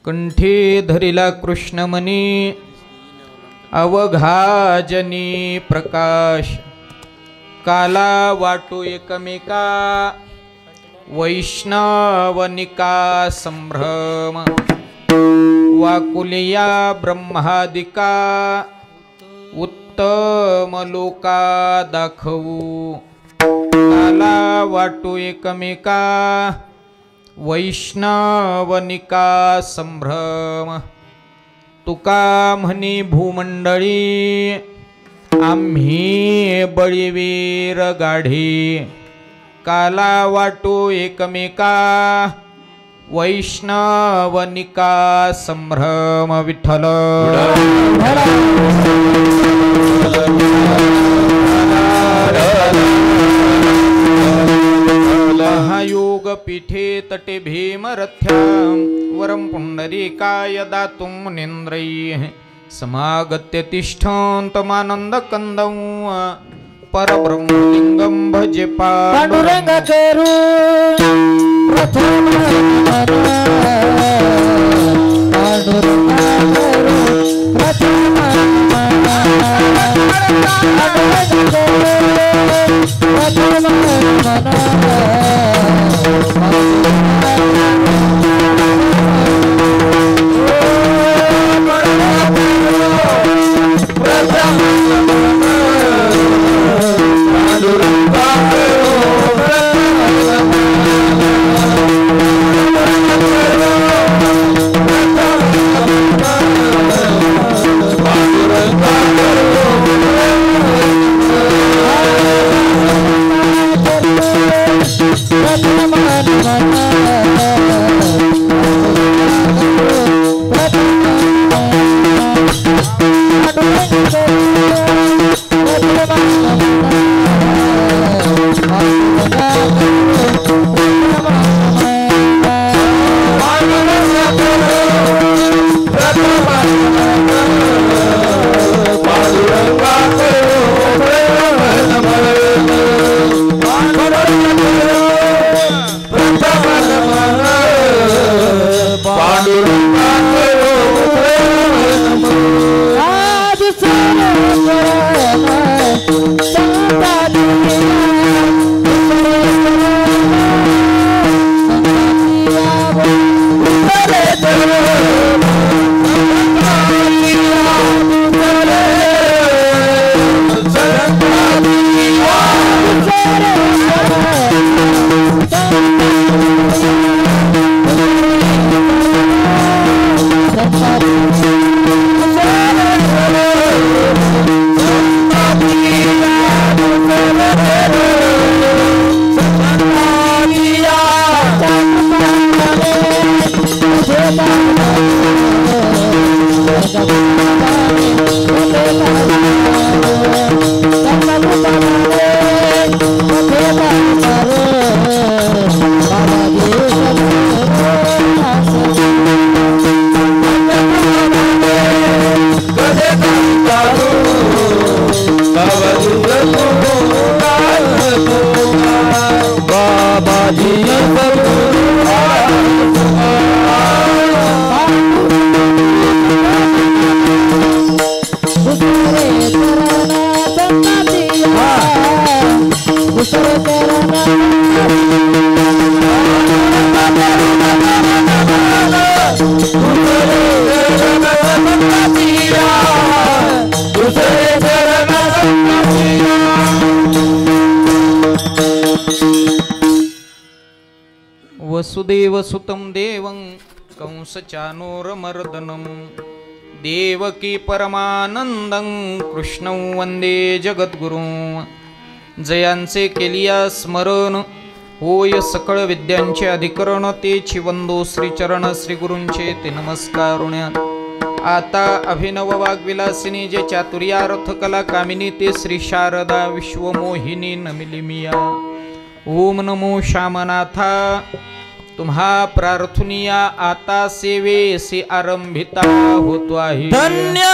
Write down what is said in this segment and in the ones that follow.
कंठी धरिला कृष्णमणी अवघाजनी प्रकाश काला वाटू एकमेका वैष्णवनिका संभ्रम वाकुलिया ब्रह्मादिका उत्तम लोका दाखवू काला वाटू एकमेका वैष्णवनिका संभ्रम तुका म्हणी भूमंडळी आम्ही बळीवीर गाढी काला वाटू एकमेका वैष्णवनिका संभ्रम विठ्ठल महायोग पीठे तटे भीमरथ्यां वरं पुंडरीकाय दातुं मुनीन्द्रैः समागत्य तिष्ठन्तमानन्दकन्दं परब्रह्मलिङ्गं भजे पांडुरंगाचे रूप प्रथम वसुदेवसुतं देवं कंसचानूरमर्दनं देवकी परमानंदं कृष्णं वंदे जगद्गुरुं जयांचे केलिया स्मरण होय सकळ विद्यांचे अधिकरण तेची वंदो श्रीचरण श्रीगुरूंचे ते नमस्कारुण्यात आता अभिनव वाग्विलासिनी जे चातुर्यार्थ कला कामिनी ते श्री शारदा विश्वमोहिनी नमिलिमिया ओम नमो श्यामनाथा तुम्हा प्रार्थनिया आता सेवेसी आरंभिता होतो आहे धन्य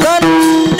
धन्य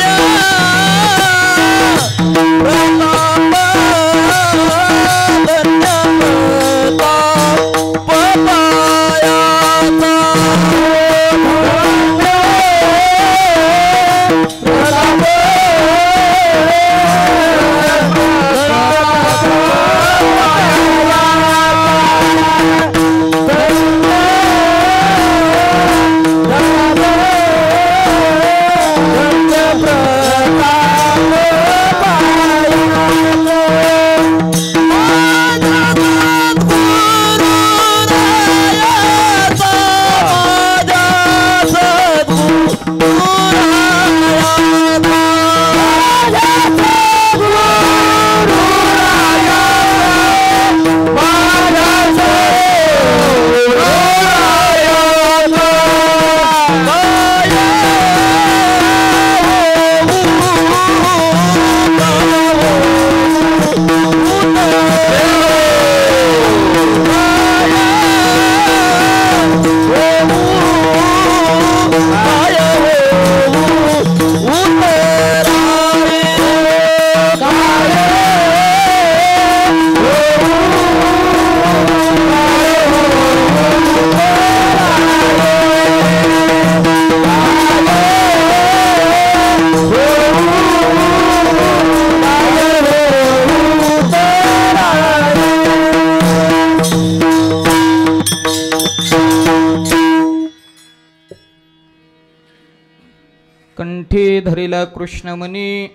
कंठी धरिला कृष्णमणी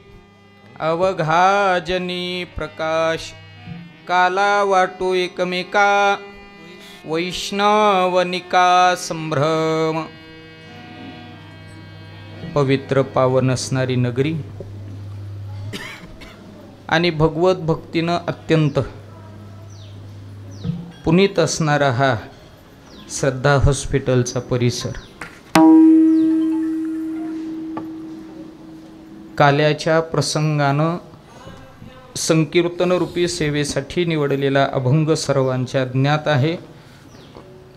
अवघाजनी प्रकाश काला वाटो एकमेका वैष्णवनिका संभ्रम. पवित्र पावन असणारी नगरी आणि भगवत भक्तीनं अत्यंत पुनीत असणारा हा श्रद्धा हॉस्पिटलचा परिसर. काल्याच्या प्रसंगानं संकीर्तनरूपी सेवेसाठी निवडलेला अभंग सर्वांच्या ज्ञात आहे,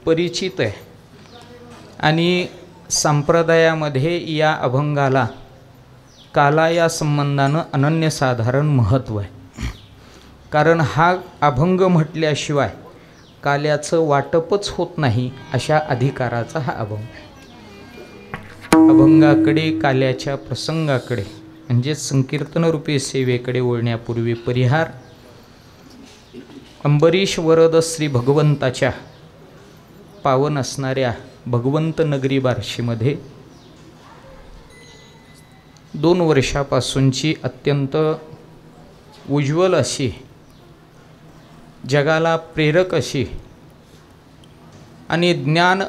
परिचित आहे. आणि संप्रदायामध्ये या अभंगाला काला या संबंधानं अनन्यसाधारण महत्त्व आहे. कारण हा अभंग म्हटल्याशिवाय काल्याचं वाटपच होत नाही अशा अधिकाराचा हा अभंग. अभंगाकडे काल्याच्या प्रसंगाकडे म्हणजे संकीर्तनरूपी सेवेकडे वळण्यापूर्वी परिहार. अंबरीश वरद श्री भगवंताच्या पावन असणाऱ्या भगवंत नगरी बार्शीमध्ये 2 वर्षापासूनची अत्यंत उज्ज्वल अशी, जगाला प्रेरक अशी आणि ज्ञान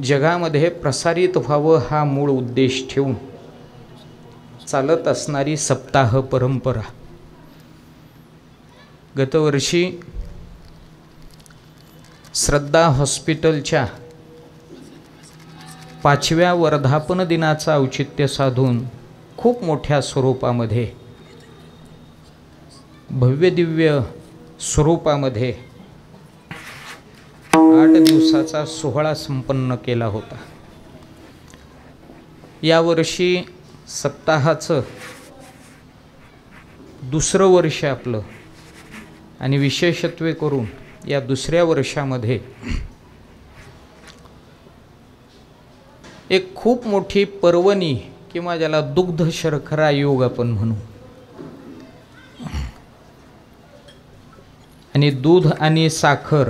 जगामध्ये प्रसारित व्हावं हा मूळ उद्देश ठेवून चालत असणारी सप्ताह परंपरा. गतवर्षी श्रद्धा हॉस्पिटलच्या 5व्या वर्धापन दिनाचा औचित्य साधून खूप मोठ्या स्वरूपामध्ये, भव्यदिव्य स्वरूपामध्ये 8 दिवसाचा सोहळा संपन्न केला होता. यावर्षी सप्ताहाचं 2रं वर्ष आपलं आणि विशेषत्वे करून या 2ऱ्या वर्षामध्ये एक खूप मोठी पर्वणी किंवा ज्याला दुग्ध शर्करा योग आपण म्हणू. आणि दूध आणि साखर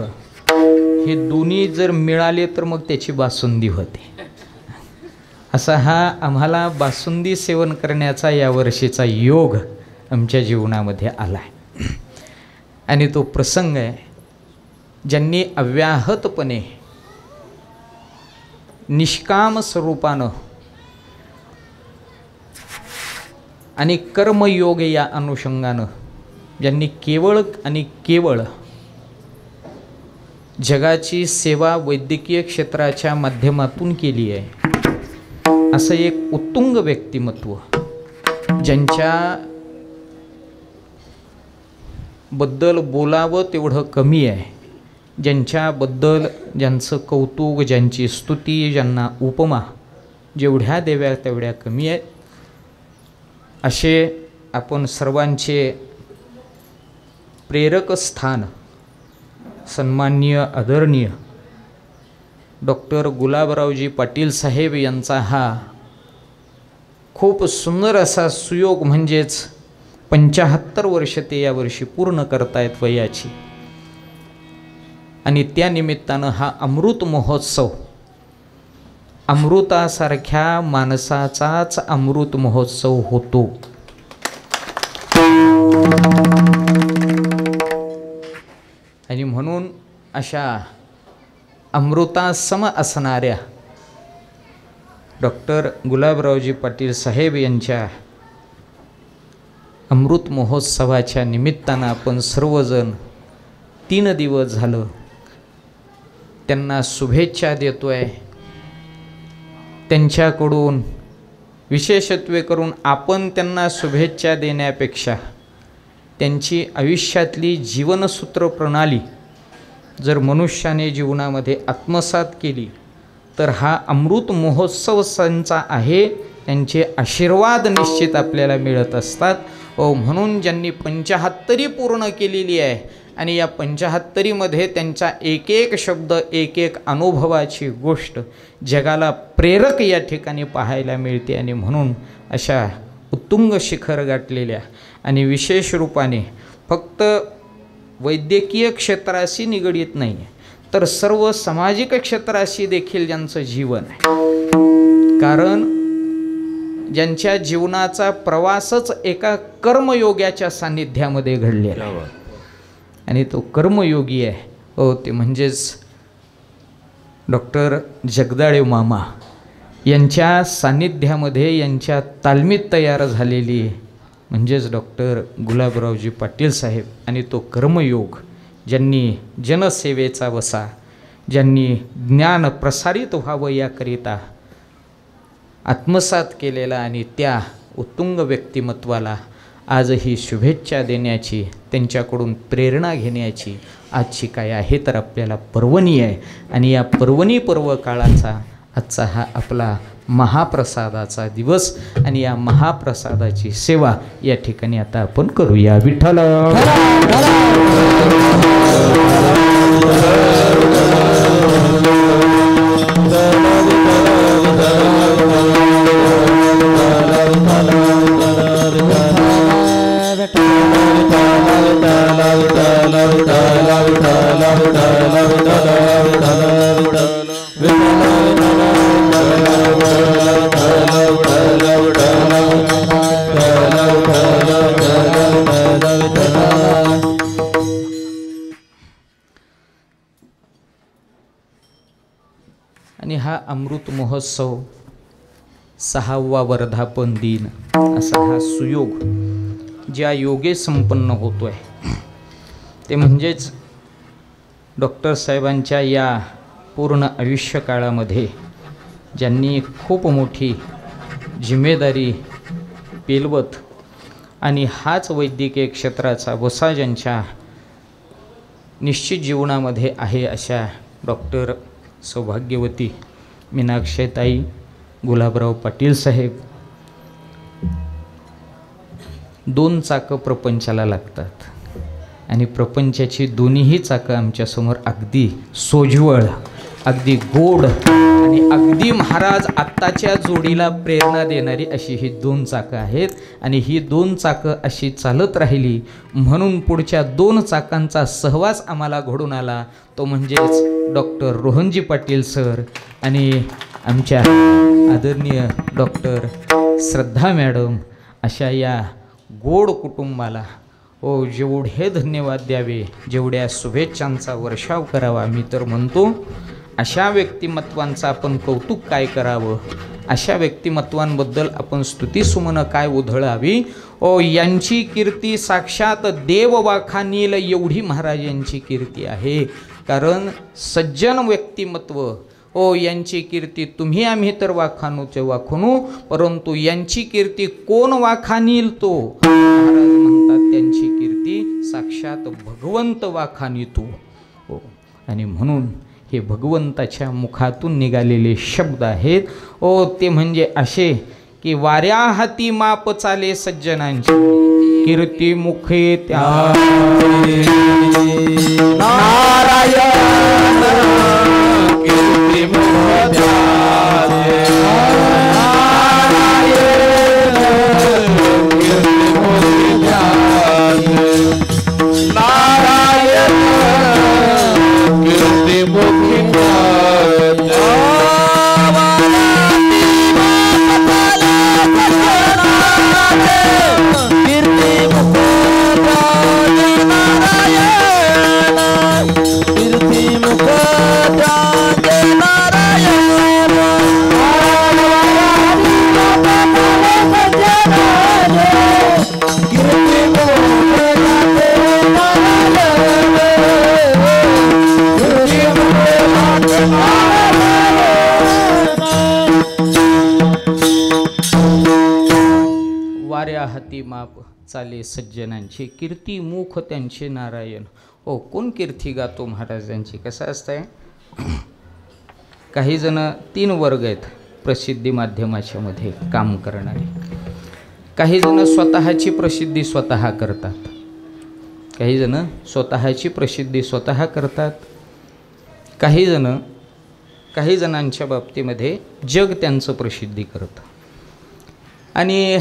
हे दोन्ही जर मिळाले तर मग त्याची बासुंदी होते. असा हा आम्हाला बासुंदी सेवन करण्याचा यावर्षीचा योग आमच्या जीवनामध्ये आला आहे. आणि तो प्रसंग आहे, ज्यांनी अव्याहतपणे निष्काम स्वरूपानं आणि कर्मयोग या अनुषंगानं ज्यांनी केवळ आणि केवळ जगाची सेवा वैद्यकीय क्षेत्राच्या माध्यमातून केली आहे, असं एक उत्तुंग व्यक्तिमत्व, ज्यांच्या बद्दल बोलावं तेवढं कमी आहे, ज्यांच्याबद्दल ज्यांचं कौतुक, ज्यांची स्तुती, ज्यांना उपमा जेवढ्या देव्या तेवढ्या कमी आहेत, असे आपण सर्वांचे प्रेरक स्थान सन्माननीय आदरणीय डॉक्टर गुलाबरावजी पाटील साहेब यांचा हा खूप सुंदर असा सुयोग, म्हणजेच 75 वर्ष ते यावर्षी पूर्ण करतायत वयाची. आणि त्या निमित्तानं हा अमृत महोत्सव, अमृतासारख्या माणसाचाच अमृत महोत्सव होतो. आणि म्हणून अशा अमृतासम असणाऱ्या डॉक्टर गुलाबरावजी पाटील साहेब यांच्या अमृत महोत्सवाच्या निमित्तानं आपण सर्वजण 3 दिवस झालं त्यांना शुभेच्छा देतो आहे. त्यांच्याकडून विशेषत्वे करून आपण त्यांना शुभेच्छा देण्यापेक्षा त्यांची आयुष्यातली जीवनसूत्र प्रणाली जर मनुष्याने जीवनामध्ये आत्मसात केली तर हा अमृत महोत्सव संचा आहे. त्यांचे आशीर्वाद निश्चित आपल्याला मिळत असतात. म्हणून ज्यांनी 75 पूर्ण केलेली आहे आणि या 75मध्ये त्यांचा एक एक शब्द, एक एक अनुभवाची गोष्ट जगाला प्रेरक या ठिकाणी पाहायला मिळते. आणि म्हणून अशा उत्तुंग शिखर गाठलेल्या आणि विशेष रूपाने फक्त वैद्यकीय क्षेत्राशी निगडीत नाही तर सर्व सामाजिक क्षेत्राशी देखील ज्यांचं जीवन आहे. कारण ज्यांच्या जीवनाचा प्रवासच एका कर्मयोग्याच्या सान्निध्यामध्ये घडलेला आहे. आणि तो कर्मयोगी आहे हो, ते म्हणजेच डॉक्टर जगदाळे मामा यांच्या सान्निध्यामध्ये यांच्या तालमीत तयार झालेली म्हणजेच डॉक्टर गुलाबरावजी पाटील साहेब. आणि तो कर्मयोग ज्यांनी जनसेवेचा वसा, ज्यांनी ज्ञान प्रसारित व्हावं याकरिता आत्मसात केलेला आणि त्या उत्तुंग व्यक्तिमत्वाला आजही शुभेच्छा देण्याची, त्यांच्याकडून प्रेरणा घेण्याची आजची काय आहे तर आपल्याला पर्वणी आहे. आणि या पर्वणी पर्व काळाचा आजचा हा आपला महाप्रसादाचा दिवस आणि या महाप्रसादाची सेवा या ठिकाणी आता आपण करूया. विठ्ठल आणि हा अमृत महोत्सव 6वा वर्धापन दिन असा हा सुयोग ज्या योगे संपन्न होतो आहे ते म्हणजेच डॉक्टर साहेबांच्या या पूर्ण आयुष्यकाळामध्ये ज्यांनी खूप मोठी जिम्मेदारी पेलवत आणि हाच वैद्यकीय क्षेत्राचा वसा ज्यांच्या निश्चित जीवनामध्ये आहे अशा डॉक्टर सौभाग्यवती मीनाक्षीताई गुलाबराव पाटील साहेब. 2 चाकं प्रपंचाला लागतात आणि प्रपंचाची दोन्हीही चाकं आमच्यासमोर अगदी सोज्वळ, अगदी गोड आणि अगदी महाराज आत्ताच्या जोडीला प्रेरणा देणारी अशी ही 2 चाकं आहेत. आणि ही 2 चाकं अशी चालत राहिली म्हणून पुढच्या 2 चाकांचा सहवास आम्हाला घडून आला, तो म्हणजेच डॉक्टर रोहनजी पाटील सर आणि आमच्या आदरणीय डॉक्टर श्रद्धा मॅडम. अशा या गोड कुटुंबाला जेवढे धन्यवाद द्यावे, जेवढ्या शुभेच्छांचा वर्षाव करावा. मी तर म्हणतो अशा व्यक्तिमत्वांचं आपण कौतुक काय करावं, अशा व्यक्तिमत्वांबद्दल आपण स्तुतिसुमनं काय उधळावी. यांची कीर्ती साक्षात देव वाखाणील एवढी महाराज यांची कीर्ती आहे. कारण सज्जन व्यक्तिमत्व यांची कीर्ती तुम्ही आम्ही तर वाखाणूचे वाखाणू, परंतु यांची कीर्ती कोण वाखाणील तो महाराज म्हणतात त्यांची कीर्ती साक्षात भगवंत वाखाणीतो. आणि म्हणून हे भगवंताच्या मुखातून निघालेले शब्द आहेत ते म्हणजे असे की वाऱ्या हाती माप चाले सज्जनांची कीर्ती मुखे त्या नारायण कीर्ती मुखे हाती माप चाले सज्जनांची कीर्ती मुख त्यांचे नारायण. कोण कीर्ती गातो महाराजांची? कसं असतंय, काही जण 3 वर्ग आहेत प्रसिद्धी माध्यमाच्या मध्ये काम करणारे. काही जण स्वतःची प्रसिद्धी स्वतः करतात, काही जण स्वतःची प्रसिद्धी स्वतः करतात, काही जणांच्या बाबतीमध्ये जग त्यांचं प्रसिद्धी करतं. आणि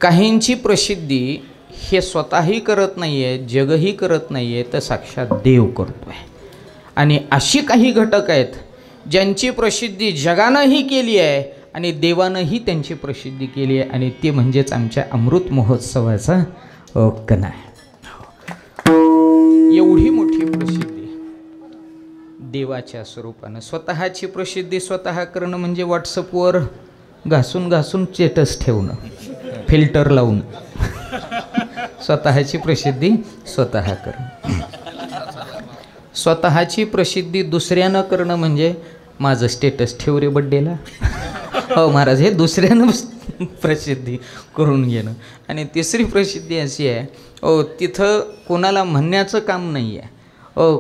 काहींची प्रसिद्धी हे स्वतःही करत नाही आहे, जगही करत नाही आहे, तर साक्षात देव करतो आहे. आणि अशी काही घटक आहेत ज्यांची प्रसिद्धी जगानंही केली आहे आणि देवानंही त्यांची प्रसिद्धी केली आहे आणि ते म्हणजेच आमच्या अमृत महोत्सवाचा कणा आहे. एवढी मोठी प्रसिद्धी देवाच्या स्वरूपानं. स्वतःची प्रसिद्धी स्वतः करणं म्हणजे व्हॉट्सअपवर घासून घासून स्टेटस ठेवणं, फिल्टर लावून. स्वतःची प्रसिद्धी स्वतः करणं. स्वतःची प्रसिद्धी दुसऱ्यानं करणं म्हणजे माझं स्टेटस ठेव रे बड्डेला. हो महाराज, हे दुसऱ्यानं प्रसिद्धी करून घेणं. आणि तिसरी प्रसिद्धी अशी आहे, तिथं कोणाला म्हणण्याचं काम नाही आहे,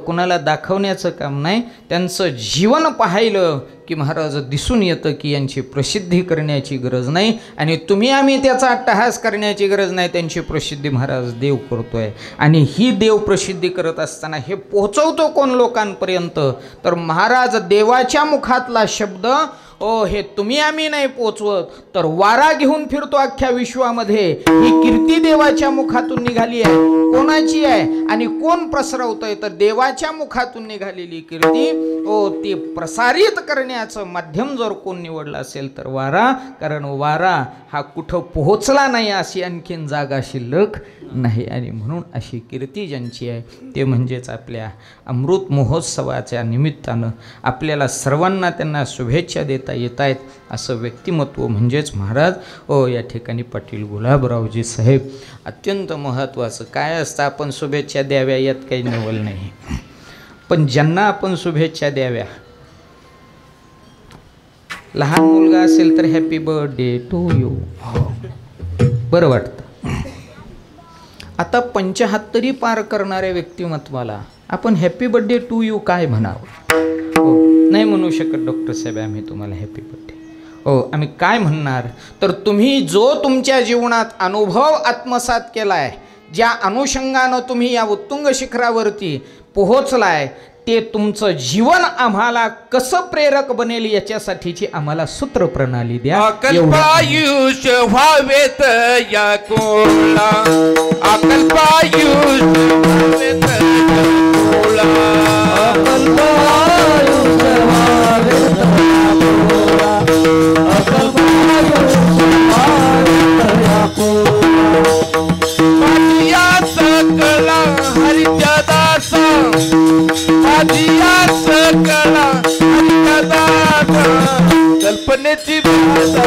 कोणाला दाखवण्याचं काम नाही. त्यांचं जीवन पाहिलं की महाराज दिसून येतं की यांची प्रसिद्धी करण्याची गरज नाही आणि तुम्ही आम्ही त्याचा अट्टहास करण्याची गरज नाही. त्यांची प्रसिद्धी महाराज देव करतोय. आणि ही देव प्रसिद्धी करत असताना हे पोहोचवतो कोण लोकांपर्यंत, तर महाराज देवाच्या मुखातला शब्द हे तुम्ही आम्ही नाही पोचवत, तर वारा घेऊन फिरतो अख्ख्या विश्वामध्ये. ही कीर्ती देवाच्या मुखातून निघाली आहे. कोणाची आहे आणि कोण प्रसरवतोय, तर देवाच्या मुखातून निघालेली कीर्ती ती प्रसारित करण्याचं माध्यम जर कोण निवडलं असेल तर वारा. कारण वारा हा कुठं पोहोचला नाही अशी आणखीन जागा शिल्लक नाही. आणि म्हणून अशी कीर्ती ज्यांची आहे ते म्हणजेच आपल्या अमृत महोत्सवाच्या निमित्तानं आपल्याला सर्वांना त्यांना शुभेच्छा देता येत आहेत असं व्यक्तिमत्व म्हणजेच महाराज या ठिकाणी पाटील गुलाबरावजी साहेब. अत्यंत महत्त्वाचं काय असतं, आपण शुभेच्छा द्याव्या यात काही नवल नाही, पण ज्यांना आपण शुभेच्छा द्याव्या, लहान मुलगा असेल तर हॅपी बर्थडे टू यू, बरं वाटतं. आता 75 पार करणाऱ्या व्यक्तिमत्वाला आपण हॅपी बर्थडे टू यू काय म्हणावं? नाही म्हणू शकत डॉक्टर साहेब आम्ही तुम्हाला हॅपी बर्थडे. आम्ही काय म्हणणार, तर तुम्ही जो तुमच्या जीवनात अनुभव आत्मसात केलाय, ज्या अनुषंगानं तुम्ही या उत्तुंग शिखरावरती पोहोचलाय, ते तुमचं जीवन आम्हाला कसं प्रेरक बनेल याच्यासाठीची आम्हाला सूत्र प्रणाली द्या. अकल्पायुष व्हावेत या कोला, अकल्पायुष व्हावेत कोला, अकल्पायुष व्हावेत या कोला, अकल्पायुष व्हावेत या कोला. माझिया सकला हरिच्या दासा, माझिया सकला हरिच्या दासा, कल्पनेची भाषा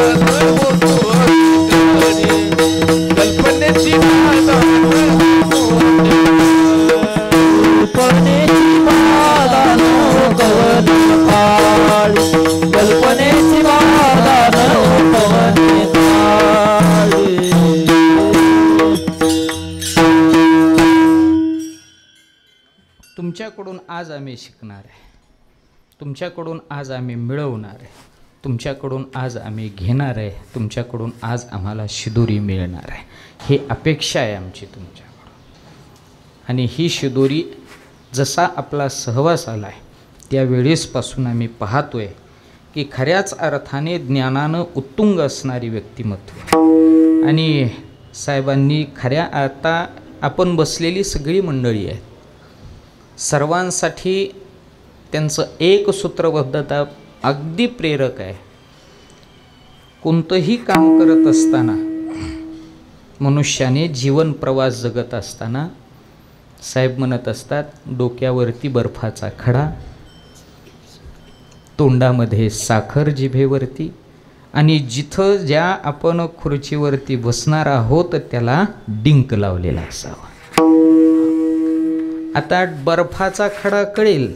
कल्पनेची भाषा कल्पनेची बाधा नो कवने काळी, कल्पनेची बाधा नो कवने काळी. तुमच्याकडून आज आम्ही शिकणार आहे, तुमच्याकडून आज आम्ही मिळवणार आहे, तुमच्याकडून आज आम्ही घेणार आहे, तुमच्याकडून आज आम्हाला शिदोरी मिळणार आहे. ही अपेक्षा आहे आमची तुमच्याकडून. आणि ही शिदोरी जसा आपला सहवास आला आहे त्यावेळेसपासून आम्ही पाहतोय की खऱ्याच अर्थाने ज्ञानानं उत्तुंग असणारी व्यक्तिमत्व. आणि साहेबांनी खऱ्या आता आपण बसलेली सगळी मंडळी आहेत, सर्वांसाठी त्यांचं एक सूत्रबद्धता अगदी प्रेरक आहे. कोणतंही काम करत असताना, मनुष्याने जीवन प्रवास जगत असताना साहेब म्हणत असतात, डोक्यावरती बर्फाचा खडा, तोंडामध्ये साखर जिभेवरती, आणि जिथं ज्या आपण खुर्चीवरती बसणार आहोत त्याला डिंक लावलेला असावा. आता बर्फाचा खडा कळेल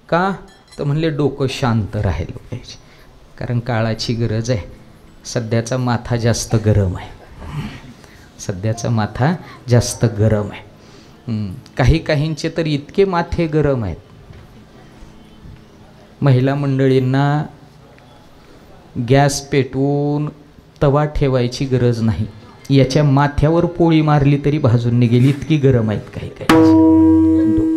का, तर म्हणले डोकं शांत राहिलं पाहिजे, कारण काळाची गरज आहे. सध्याचा माथा जास्त गरम आहे, सध्याचा माथा जास्त गरम आहे. काही काहींचे तर इतके माथे गरम आहेत, महिला मंडळींना गॅस पेटवून तवा ठेवायची गरज नाही, याच्या माथ्यावर पोळी मारली तरी भाजून निघेल, इतकी गरम आहेत काही काही डोकी.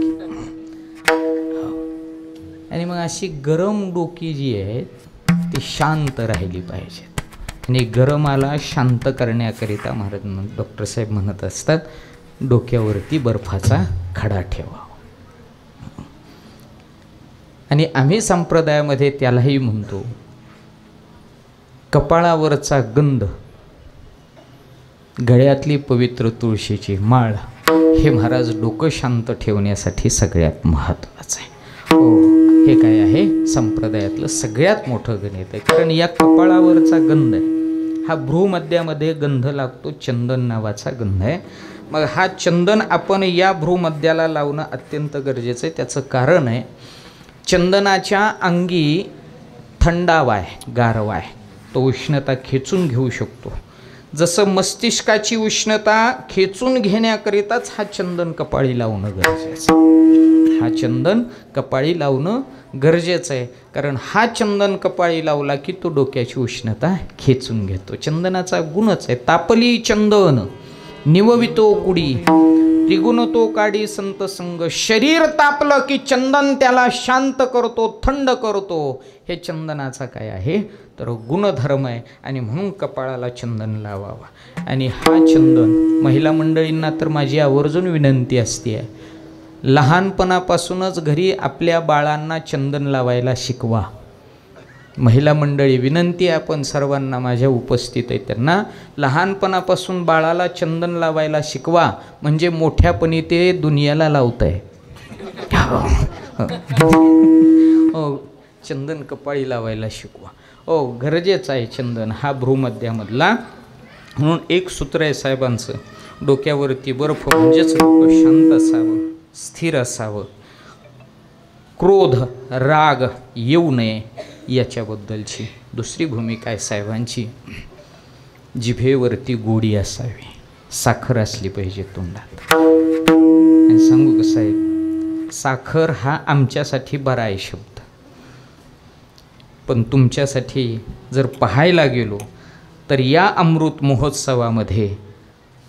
आणि मग अशी गरम डोकी जी आहे ती शांत राहिली पाहिजेत. आणि गरमाला शांत करण्याकरिता महाराज डॉक्टर साहेब म्हणत असतात, डोक्यावरती बर्फाचा खडा ठेवा. आणि आम्ही संप्रदायामध्ये त्यालाही म्हणतो कपाळावरचा गंध, गळ्यातली पवित्र तुळशीची माळ, हे महाराज डोकं शांत ठेवण्यासाठी सगळ्यात महत्त्वाचं आहे. हो, हे काय आहे संप्रदायातलं सगळ्यात मोठं गणित आहे. कारण या कपाळावरचा गंध आहे, हा भ्रूमध्यामध्ये गंध लागतो, चंदन नावाचा गंध आहे. मग हा चंदन आपण या भ्रूमध्याला लावणं अत्यंत गरजेचं आहे. त्याचं कारण आहे, चंदनाच्या अंगी थंडावा आहे, गारवा आहे, तो उष्णता खेचून घेऊ शकतो. जसं मस्तिष्काची उष्णता खेचून घेण्याकरिताच हा चंदन कपाळी लावणं गरजेचं आहे. हा चंदन कपाळी लावणं गरजेचं आहे. कारण हा चंदन कपाळी लावला की तो डोक्याची उष्णता खेचून घेतो. चंदनाचा गुणच आहे. तापली चंदन निववितो कुडी, त्रिगुण तो काढी संत संग. शरीर तापलं की चंदन त्याला शांत करतो, थंड करतो. हे चंदनाचा काय आहे तर गुणधर्म आहे. आणि म्हणून कपाळाला चंदन लावावा. आणि हा चंदन महिला मंडळींना तर माझी आवर्जून विनंती असते, लहानपणापासूनच घरी आपल्या बाळांना चंदन लावायला शिकवा. महिला मंडळी विनंती आहे आपण सर्वांना, माझ्या उपस्थित आहे त्यांना, लहानपणापासून बाळाला चंदन लावायला शिकवा. म्हणजे मोठ्यापणी ते दुनियाला लावत आहे. हो, चंदन कपाळी लावायला शिकवा. हो, गरजेचं आहे चंदन हा भ्रूमध्यामधला. म्हणून एक सूत्र आहे साहेबांचं, डोक्यावरती बर्फ म्हणजेच डोकं शांत असावं, स्थिर असावं, क्रोध राग येऊ नये याच्याबद्दलची. दुसरी भूमिका आहे साहेबांची, जिभेवरती गोडी असावी, साखर असली पाहिजे तोंडात. आणि सांगू का साहेब, साखर हा आमच्यासाठी बरा आहे शब्द, पण तुमच्यासाठी जर पाहायला गेलो तर या अमृत महोत्सवामध्ये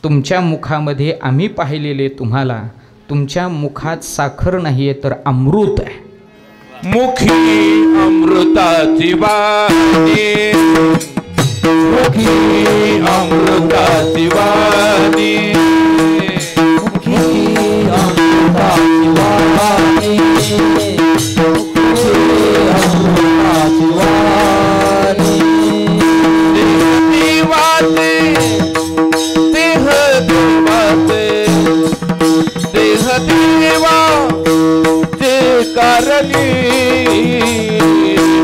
तुमच्या मुखामध्ये आम्ही पाहिलेले तुम्हाला, तुमच्या मुखात साखर नाही आहे तर अमृत आहे. मुखी अमृताची वाणी, मुखी अमृताची वाणी, मुखी अमृताची वाणी, मुखी अमृताची वाणी. देह वाते, देह देवाते, देह देवा ते कारणी.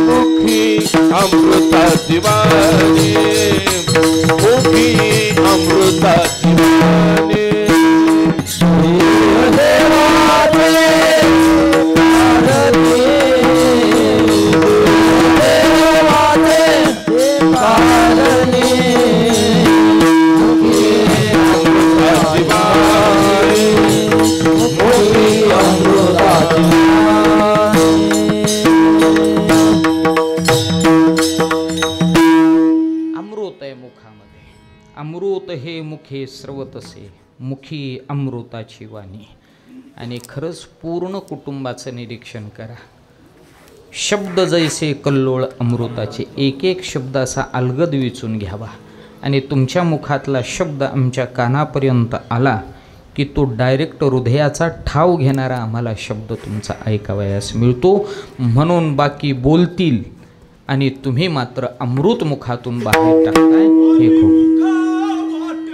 मुखी अमृताची वाणी, मुखी अमृताची वाणी. अमृत हे मुखे स्रवतसे, मुखी अमृताची वाणी. आणि खरंच पूर्ण कुटुंबाचं निरीक्षण करा. शब्द जैसे कल्लोळ अमृताचे, एक एक शब्द असा अलगद विचून घ्यावा. आणि तुमच्या मुखातला शब्द आमच्या कानापर्यंत आला की तो डायरेक्ट हृदयाचा ठाव घेणारा आम्हाला शब्द तुमचा ऐकावयास मिळतो. म्हणून बाकी बोलतील आणि तुम्ही मात्र अमृत मुखातून बाहेर टाकताय, हे खूप.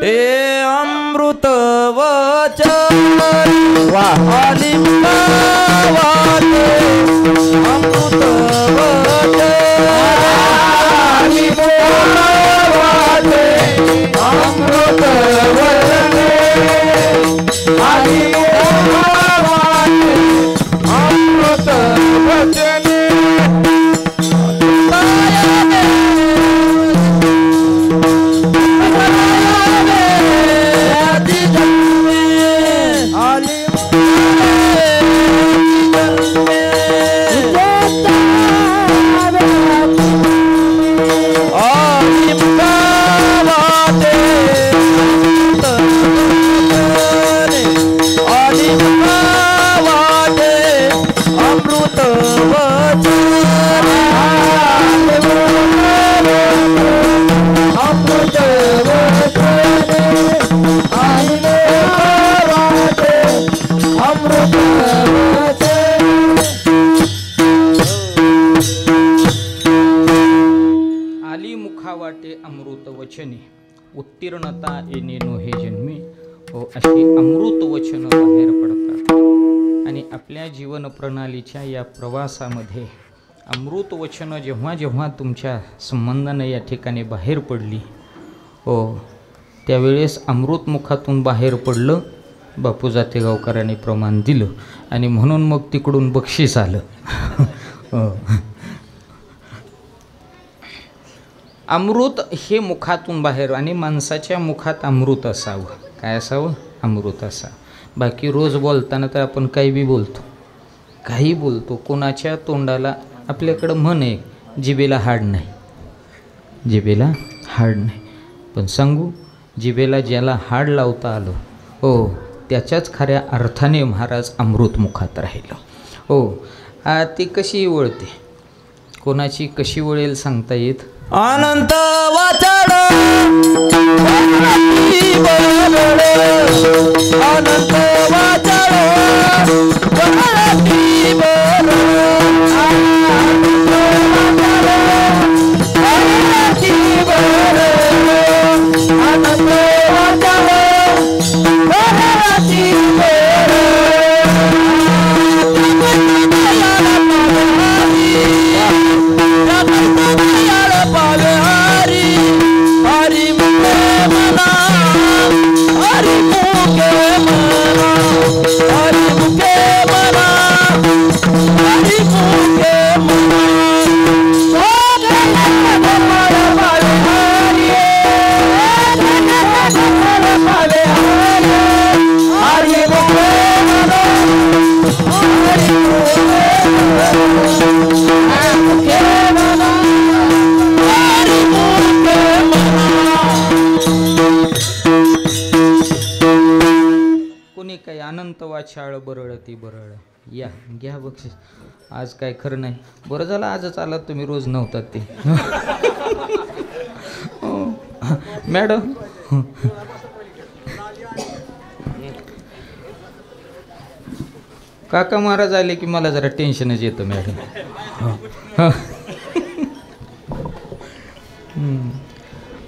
ते अमृत वचन वाहली वाटे, अमृत वचन वाहली वाटे, अमृत वचन वाहली वाटे, अमृत वचन. मुखा वाटे अमृत वचने उत्तीर्णता येणे नोहे जन्मी. हो, अशी अमृत वचन बाहेर पडतात. आणि आपल्या जीवन प्रणालीच्या या प्रवासामध्ये अमृत वचनं जेव्हा जेव्हा तुमच्या संबंधानं या ठिकाणी बाहेर पडली, हो, त्यावेळेस अमृत मुखातून बाहेर पडलं. बापू जातेगावकरांनी प्रमाण दिलं आणि म्हणून मग तिकडून बक्षीस आलं. अमृत हे मुखातून बाहेर, आणि माणसाच्या मुखात अमृत असावं. काय असावं? अमृत असावं. बाकी रोज बोलताना तर आपण काही बी बोलतो, काही बोलतो. कोणाच्या तोंडाला, आपल्याकडं म्हण आहे, जिभेला हाड नाही, जिभेला हाड नाही. पण सांगू, जिभेला ज्याला हाड लावता आलं, हो, त्याच्याच खऱ्या अर्थाने महाराज अमृत मुखात राहिलं. हो, ती कशी वळते, कोणाची कशी वळेल सांगता येत. अनंत वाचाड अनंत वाचाड अनंत वाचाळ बरळती बरळ. या घ्या बक्षीस. आज काय खरं नाही. बरं झालं आजच आलात तुम्ही, रोज नव्हतात ते. मॅडम, काका महाराज आले की मला जरा टेन्शनच येतं मॅडम.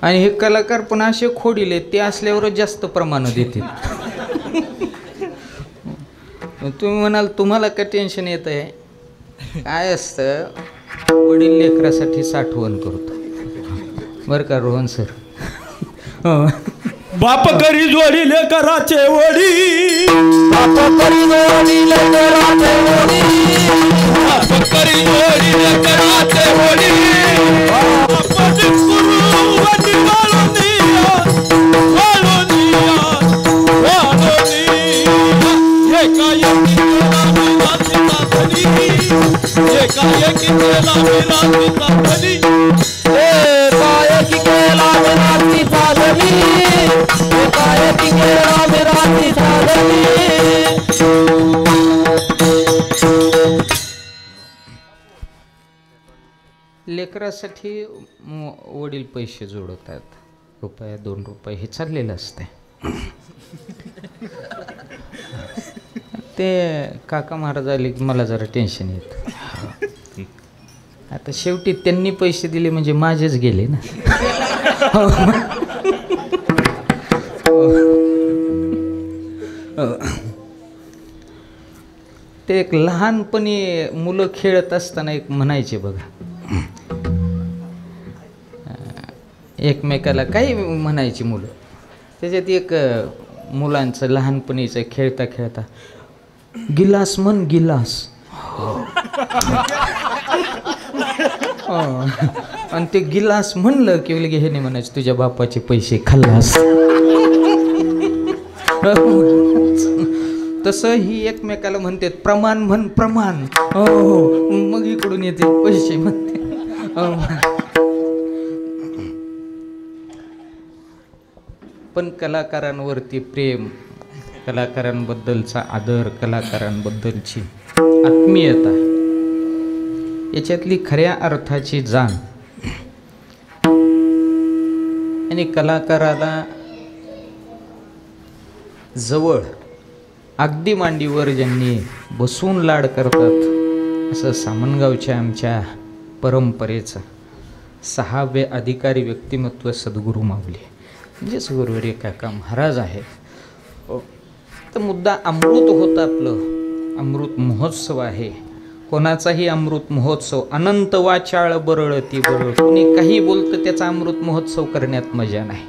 आणि हे कलाकार पण असे खोडीले, ते असल्यावरच जास्त प्रमाणात देतील. तुम्ही म्हणाल तुम्हाला काय टेन्शन येत आहे. काय असतं, वडील लेकरासाठी साठवण करतो बरं का रोहन सर. बाप करी जोडी लेकराचे वडी, बाप करी जोडी लेकराचे वडी, बाप करी जोडी लेकराचे वडी, बाप गुरु वडी वालोनिया वालोनिया वालोनिया. एकाएकी केला विराजीचा धनी, एकाएकी केला विराजीचा धनी, एकाएकी केला विराजीचा धनी. लेकरासाठी वडील पैसे जोडतात, रुपया 2 रुपये हे चाललेलं असते. ते काका महाराज आले की मला जरा टेन्शन येतं. आता शेवटी त्यांनी पैसे दिले म्हणजे माझेच गेले ना. ते एक लहानपणी मुलं खेळत असताना एक म्हणायचे बघा, एकमेकाला काही म्हणायची मुलं. त्याच्यात एक मुलांचं लहानपणीचं खेळता खेळता, गिलास म्हण गिलास. आणि ते गिलास म्हणलं की लगे हे नाही म्हणायचं, तुझ्या बापाचे पैसे खाल्लास. तसं ही एकमेकाला म्हणते, प्रमाण म्हण प्रमाण. हो, मग इकडून येते पैसे म्हणते. पण कलाकारांवरती प्रेम, कलाकारांबद्दलचा आदर, कलाकारांबद्दलची आत्मीयता, याच्यातली खऱ्या अर्थाची जाण आणि कलाकाराला जवळ अगदी मांडीवर ज्यांनी बसून लाड करतात, असं सामनगावच्या आमच्या परंपरेचं 6वे अधिकारी व्यक्तिमत्व सद्गुरू माऊली म्हणजेच गुरुवर्य काका महाराज आहेत. तर मुद्दा अमृत होतं, आपलं अमृत महोत्सव आहे. कोणाचाही अमृत महोत्सव अनंत वाचाळ बरळती बरळ, कोणी काही बोलतं त्याचा अमृत महोत्सव करण्यात मजा नाही.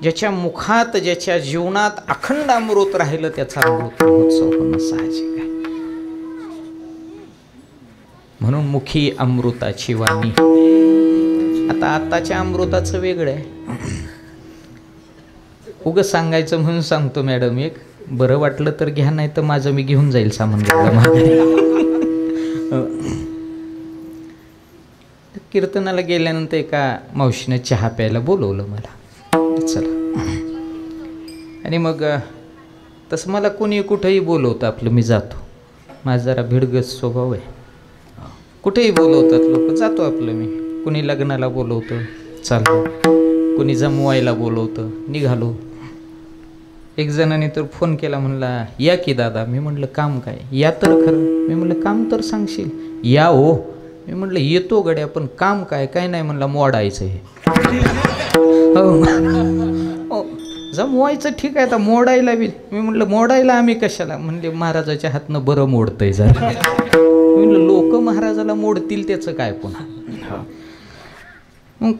ज्याच्या मुखात ज्याच्या जीवनात अखंड अमृत राहिलं त्याचा अमृत महोत्सव होणं साहजिक आहे. म्हणून मुखी अमृताची वाणी. आताच्या अमृताचं वेगळं आहे. उगं सांगायचं म्हणून सांगतो मॅडम, एक बरं वाटलं तर घ्या, नाही तर माझं मी घेऊन जाईल सामान कीर्तनाला गेल्यानंतर एका मावशीने चहा प्यायला बोलवलं मला. चला, आणि मग तसं मला कोणी कुठेही बोलवतं, आपलं मी जातो. माझा जरा भिडगत स्वभाव आहे. कुठेही बोलवतात लोक, जातो आपलं मी. कुणी लग्नाला बोलवतं, चाललो. कुणी जमवायला बोलवतं, निघालो. एक जणाने तर फोन केला, म्हणला या की दादा. मी म्हटलं काम काय? या तर खरं. मी म्हटलं काम तर सांगशील. या हो. मी म्हटलं येतो गड्या, पण काम काय? काय नाही म्हणला, मोडायचं हे. हो, जमवायचं ठीक आहे, आता मोडायला बी. मी म्हटलं मोडायला आम्ही कशाला? म्हणले महाराजाच्या हातनं बरं मोडतंय जरा. मी म्हटलं लोक महाराजाला मोडतील त्याचं काय पुन्हा. मग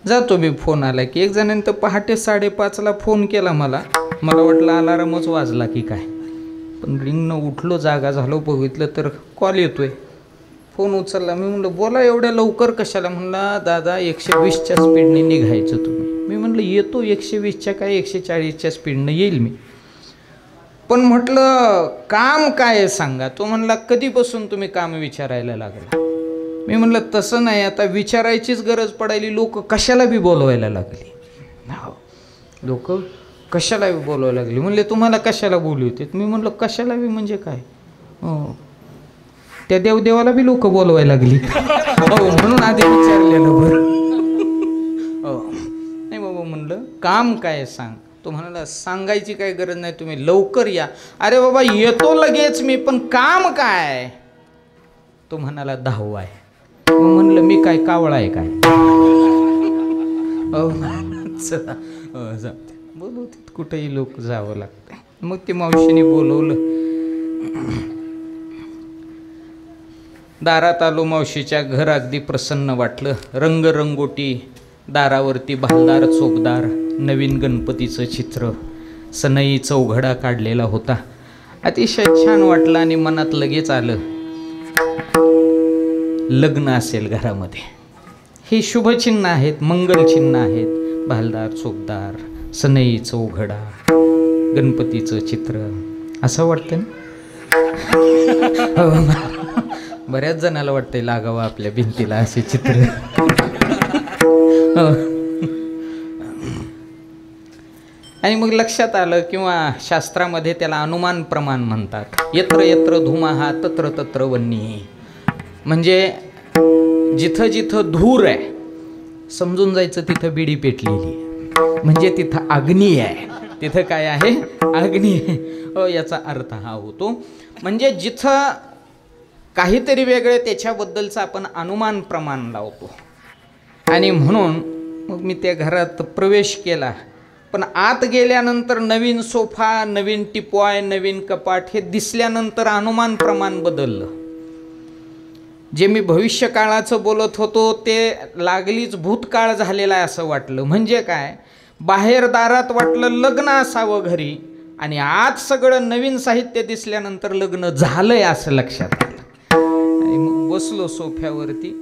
जातो मी. फोन आला की एक जणाने तर पहाटे 5:30ला फोन केला मला. मला वाटलं अलारामच वाजला की काय, पण रिंगनं उठलो, जागा झालो, बघितलं तर कॉल येतोय. फोन उचलला. मी म्हणलं बोला, एवढ्या लवकर कशाला? म्हणला दादा 120च्या स्पीडने निघायचं तुम्ही. मी म्हणलं येतो, 120च्या काय 140च्या स्पीडनं येईल मी. पण म्हटलं काम काय आहे सांगा. तो म्हणला कधीपासून तुम्ही काम विचारायला लागला? मी म्हणलं तसं नाही, आता विचारायचीच गरज पडायली. लोक कशाला बी बोलवायला लागली. लोक कशाला बी बोलवायला लागली. म्हणले तुम्हाला कशाला बोलवते? मी म्हणलं कशाला बी म्हणजे काय? हो, त्या देवदेवाला बी लोक बोलवायला लागली. हो, म्हणून आधी विचारलेलं बरं. हो, नाही बाबा म्हणलं काम काय सांग. तो म्हणाला सांगायची काय गरज नाही, तुम्ही लवकर या. अरे बाबा येतो लगेच मी, पण काम काय? तो म्हणाला 10वा आहे. म्हणलं मी काय कावळा आहे काय? चला बोलवते, कुठेही लोक जावं लागतं. मग ते मावशीने बोलवलं. दारात आलो. मावशीच्या घर अगदी प्रसन्न वाटलं. रंगरंगोटी दारावरती, भालदार चोपदार नवीन गणपतीचं चित्र, सनई चौघडा काढलेला होता. अतिशय छान वाटलं आणि मनात लगेच आलं लग्न असेल घरामध्ये. ही शुभचिन्ह आहेत, मंगलचिन्ह आहेत. भालदार चोपदार, सनई चौघडा, गणपतीचं चित्र, असं वाटतं ना. बऱ्याच जणाला वाटतंय लागावं आपल्या भिंतीला असे चित्र. आणि मग लक्षात आलं, किंवा शास्त्रामध्ये त्याला अनुमान प्रमाण म्हणतात. यत्र यत्र धुमाहा तत्र तत्र वन्नी. म्हणजे जिथं जिथं धूर आहे समजून जायचं तिथं बिडी पेटलेली, म्हणजे तिथं अग्नी आहे. तिथं काय आहे? अग्नी आहे. याचा अर्थ हा होतो. म्हणजे जिथं काहीतरी वेगळे त्याच्याबद्दलचं आपण अनुमान प्रमाण लावतो. आणि म्हणून मग मी त्या घरात प्रवेश केला. पण आत गेल्यानंतर नवीन सोफा, नवीन टिपॉय, नवीन कपाट हे दिसल्यानंतर अनुमान प्रमाण बदललं. जे मी भविष्य काळाचं बोलत होतो ते लागलीच भूतकाळ झालेला आहे असं वाटलं. म्हणजे काय, बाहेर दारात वाटलं लग्न असावं घरी, आणि आत सगळं नवीन साहित्य दिसल्यानंतर लग्न झालंय असं लक्षात आलं. आणि मग बसलो सोफ्यावरती.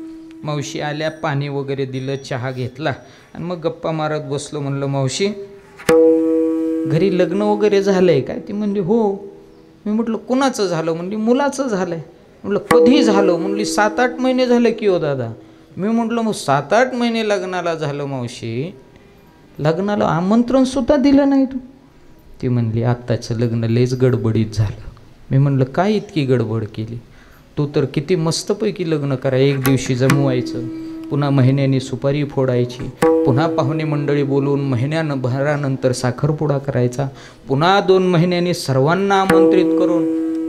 मावशी आल्या, पाणी वगैरे दिलं, चहा घेतला आणि मग गप्पा मारत बसलो. म्हणलं मावशी घरी लग्न वगैरे झालंय काय? ती म्हणली हो. मी म्हटलं कुणाचं झालं? म्हणली मुलाचं झालंय. म्हटलं कधी झालं? म्हणली 7-8 महिने झाले की हो दादा. मी म्हटलं मग 7-8 महिने लग्नाला झालं मावशी, लग्नाला आमंत्रण सुद्धा दिलं नाही तू? ती म्हणली आत्ताचं लग्न लयच गडबडीत झालं. मी म्हणलं काय इतकी गडबड केली? तू तर किती मस्तपैकी लग्न करा, एक दिवशी जमवायचं, पुन्हा महिन्यानी सुपारी फोडायची, पुन्हा पाहुणे मंडळी बोलवून महिन्याभरानंतर साखरपुडा करायचा, पुन्हा 2 महिन्यांनी सर्वांना आमंत्रित करून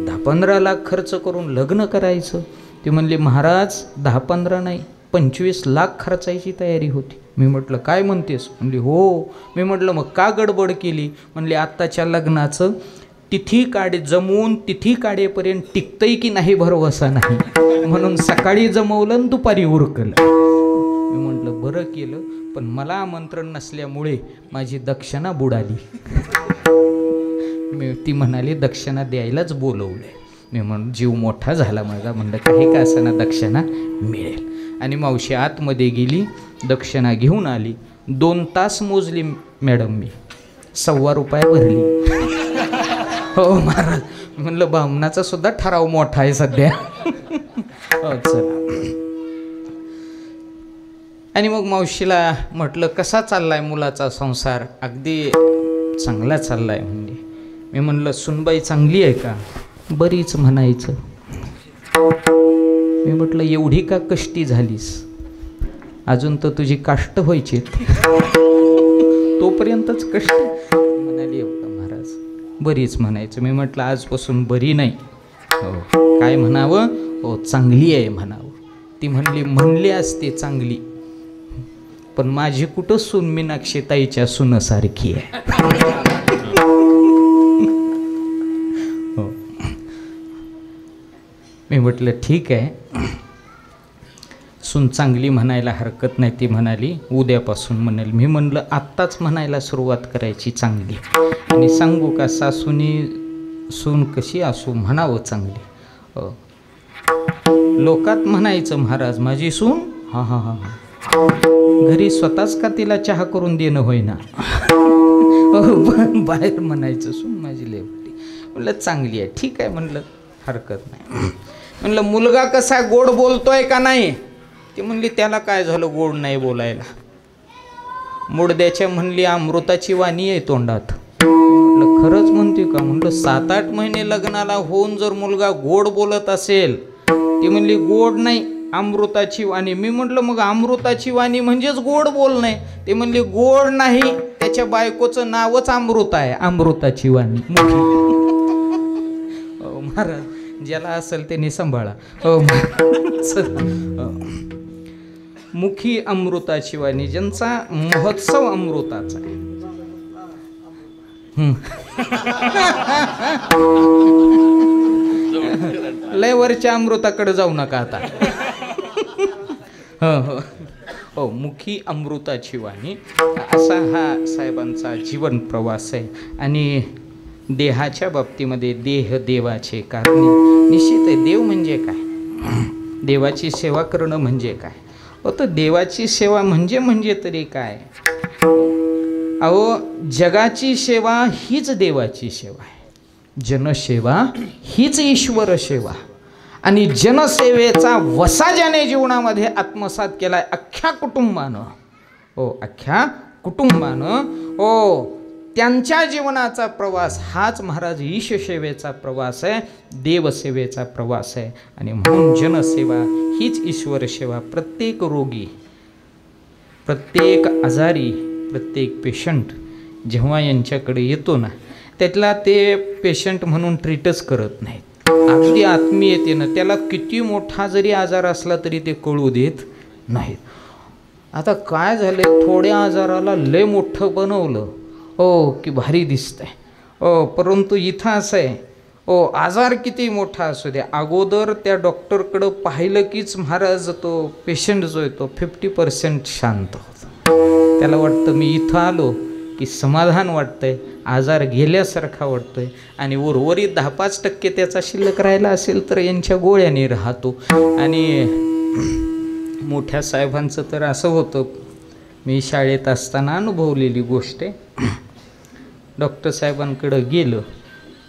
10-15 लाख खर्च करून लग्न करायचं. ती म्हणली महाराज 10-15 नाही 25 लाख खर्चायची तयारी होती. मी म्हटलं काय म्हणतेस? म्हणली हो. मी म्हटलं मग का गडबड केली? म्हणली आत्ताच्या लग्नाचं तिथी जमवून तिथी काढेपर्यंत टिकतंय की नाही भरवसा नाही, म्हणून सकाळी जमवलं आणि दुपारी उरकलं. मी म्हटलं बरं केलं, पण मला आमंत्रण नसल्यामुळे माझी दक्षिणा बुडाली. ती म्हणाली दक्षिणा द्यायलाच बोलवलंय. मी म्हणून जीव मोठा झाला माझा. म्हणलं काही का असताना दक्षिणा मिळेल. आणि मावशी आतमध्ये गेली, दक्षिणा घेऊन आली. 2 तास मोजली मॅडम मी, ₹1.25 भरली. हो महाराज. म्हणलं बामणाचा सुद्धा ठराव मोठा आहे सध्या. हो चला. आणि मग मावशीला म्हटलं कसा चाललाय मुलाचा संसार? अगदी चांगला चाललाय म्हणजे. मी म्हणलं सुनबाई चांगली आहे का? बरीच म्हणायचं. मी म्हटलं एवढी का कष्टी झालीस? अजून तर तुझी काष्ट व्हायची, तोपर्यंतच कष्ट. म्हणाली एवढं महाराज बरीच म्हणायचं. मी म्हटलं आजपासून बरी नाही, हो काय म्हणावं? हो चांगली आहे म्हणावं. ती म्हणली असते चांगली, पण माझी कुठं सून मीनाक्षी ताईच्या सुनसारखी आहे. हो. मी म्हटलं ठीक आहे, सून चांगली म्हणायला हरकत नाही. ती म्हणाली उद्यापासून म्हणेल. मी म्हणलं आत्ताच म्हणायला सुरुवात करायची चांगली. आणि सांगू का सासूनी सून कशी असू म्हणावं चांगली. हो. लोकात म्हणायचं महाराज माझी सून हा हा हा हा, घरी स्वतःच का तिला चहा करून देणं होईना. बाहेर म्हणायचं सून माझी लेवटी. म्हणलं चांगली आहे, ठीक आहे म्हणलं हरकत नाही. म्हणलं मुलगा कसा गोड बोलतोय का नाही? ती म्हणली त्याला काय झालं गोड नाही बोलायला? मुडद्याच्या म्हणली अमृताची वाणी आहे तोंडात. म्हटलं खरंच म्हणते का? म्हणलं 7-8 महिने लग्नाला होऊन जर मुलगा गोड बोलत असेल. ती म्हणली गोड नाही अमृताची वाणी. मी म्हटलं मग अमृताची वाणी म्हणजेच गोड बोलणे. ते म्हणले गोड नाही, त्याच्या बायकोचं नावच अमृत आहे, अमृताची वाणी. हो महाराज ज्याला असेल त्यांनी सांभाळा. हो मुखी अमृताची वाणी, ज्यांचा महोत्सव अमृताचा आहे. लय वरच्या अमृताकडे जाऊ नका आता. हो हो हो मुखी अमृताची वाणी असा हा साहेबांचा जीवन प्रवास आहे. आणि देहाच्या बाबतीमध्ये देह देवाचे कारणे निश्चित आहे. देव म्हणजे काय? देवाची सेवा करणं म्हणजे काय? तर देवाची सेवा म्हणजे तरी काय? अहो जगाची सेवा हीच देवाची सेवा आहे. जनसेवा हीच ईश्वर सेवा. आणि जनसेवेचा वसा ज्याने जीवनामध्ये आत्मसात केलाय अख्ख्या कुटुंबानं, हो अख्ख्या कुटुंबानं, हो त्यांच्या जीवनाचा प्रवास हाच महाराज ईश सेवेचा प्रवास आहे, देवसेवेचा प्रवास आहे. आणि म्हणून जनसेवा हीच ईश्वर सेवा. प्रत्येक रोगी, प्रत्येक आजारी, प्रत्येक पेशंट जेव्हा यांच्याकडे येतो ना, त्यातला ते पेशंट म्हणून ट्रीटच करत नाहीत. अगदी आत्मीयतेनं त्याला किती मोठा जरी आजार असला तरी ते कळू देत नाहीत. आता काय झाले, थोड्या आजाराला लय मोठं बनवलं, हो की भारी दिसतंय. हो परंतु इथं असं आहे, हो आजार किती मोठा असू द्या, अगोदर त्या डॉक्टरकडं पाहिलं कीच महाराज तो पेशंट जो आहे तो 50% शांत होतो. त्याला वाटतं मी इथं आलो की समाधान वाटतंय, आजार गेल्यासारखा वाटतोय. आणि उर्वरित 10-5% त्याचा शिल्लक राहिला असेल तर यांच्या गोळ्याने राहतो. आणि मोठ्या साहेबांचं तर असं होतं, मी शाळेत असताना अनुभवलेली गोष्ट आहे. डॉक्टर साहेबांकडं गेलं,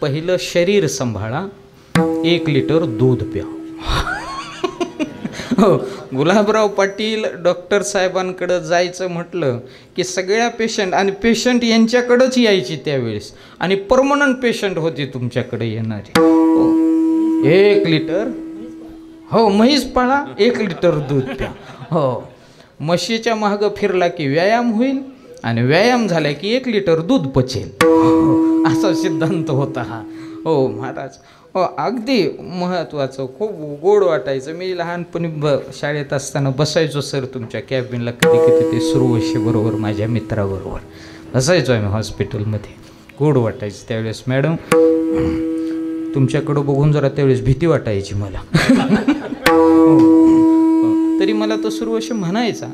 पहिलं शरीर सांभाळा, 1 लिटर दूध प्या. हो गुलाबराव पाटील डॉक्टर साहेबांकडं जायचं म्हटलं की सगळ्या पेशंट, आणि पेशंट यांच्याकडंच यायची त्यावेळेस, आणि परमनंट पेशंट होते तुमच्याकडे येणारे. हो 1 लिटर, हो म्हैस पाळा 1 लिटर दूध प्या. हो म्हशीच्या मागं फिरला की व्यायाम होईल, आणि व्यायाम झाला की 1 लिटर दूध पचेल. असा सिद्धांत होता हा. हो महाराज, हो अगदी महत्त्वाचं, खूप गोड वाटायचं. मी लहानपणी शाळेत असताना बसायचो सर तुमच्या कॅबिनला, कधी कधी ते सुरवशीबरोबर माझ्या मित्राबरोबर बसायचो आम्ही हॉस्पिटलमध्ये. गोड वाटायचं त्यावेळेस. मॅडम तुमच्याकडं बघून जरा त्यावेळेस भीती वाटायची मला. तरी मला तो सुरवशी म्हणायचा,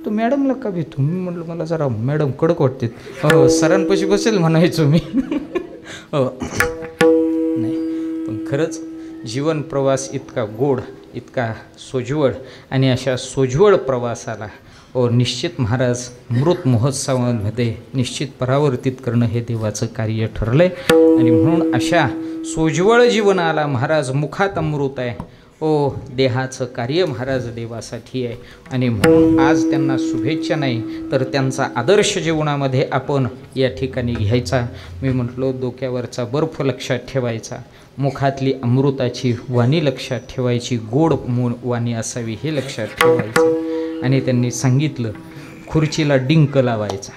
तो मॅडमला का भेटू? मी म्हटलं मला जरा मॅडम कडक वाटते. हो सरांपाशी बसेल म्हणायचो मी. हो नाही पण खरंच जीवन प्रवास इतका गोड, इतका सोज्वळ, आणि अशा सोज्वळ प्रवासाला निश्चित महाराज अमृत महोत्सवामध्ये निश्चित परावर्तित करणं हे देवाचं कार्य ठरलं आहे. आणि म्हणून अशा सोज्वळ जीवनाला महाराज मुखात अमृत आहे. देहाचं कार्य महाराज देवासाठी आहे. आणि म्हणून आज त्यांना शुभेच्छा नाही तर त्यांचा आदर्श जीवनामध्ये आपण या ठिकाणी घ्यायचा. मी म्हटलो डोक्यावरचा बर्फ लक्षात ठेवायचा, मुखातली अमृताची वाणी लक्षात ठेवायची, गोड वाणी असावी हे लक्षात ठेवायचं. आणि त्यांनी सांगितलं खुर्चीला डिंक लावायचा,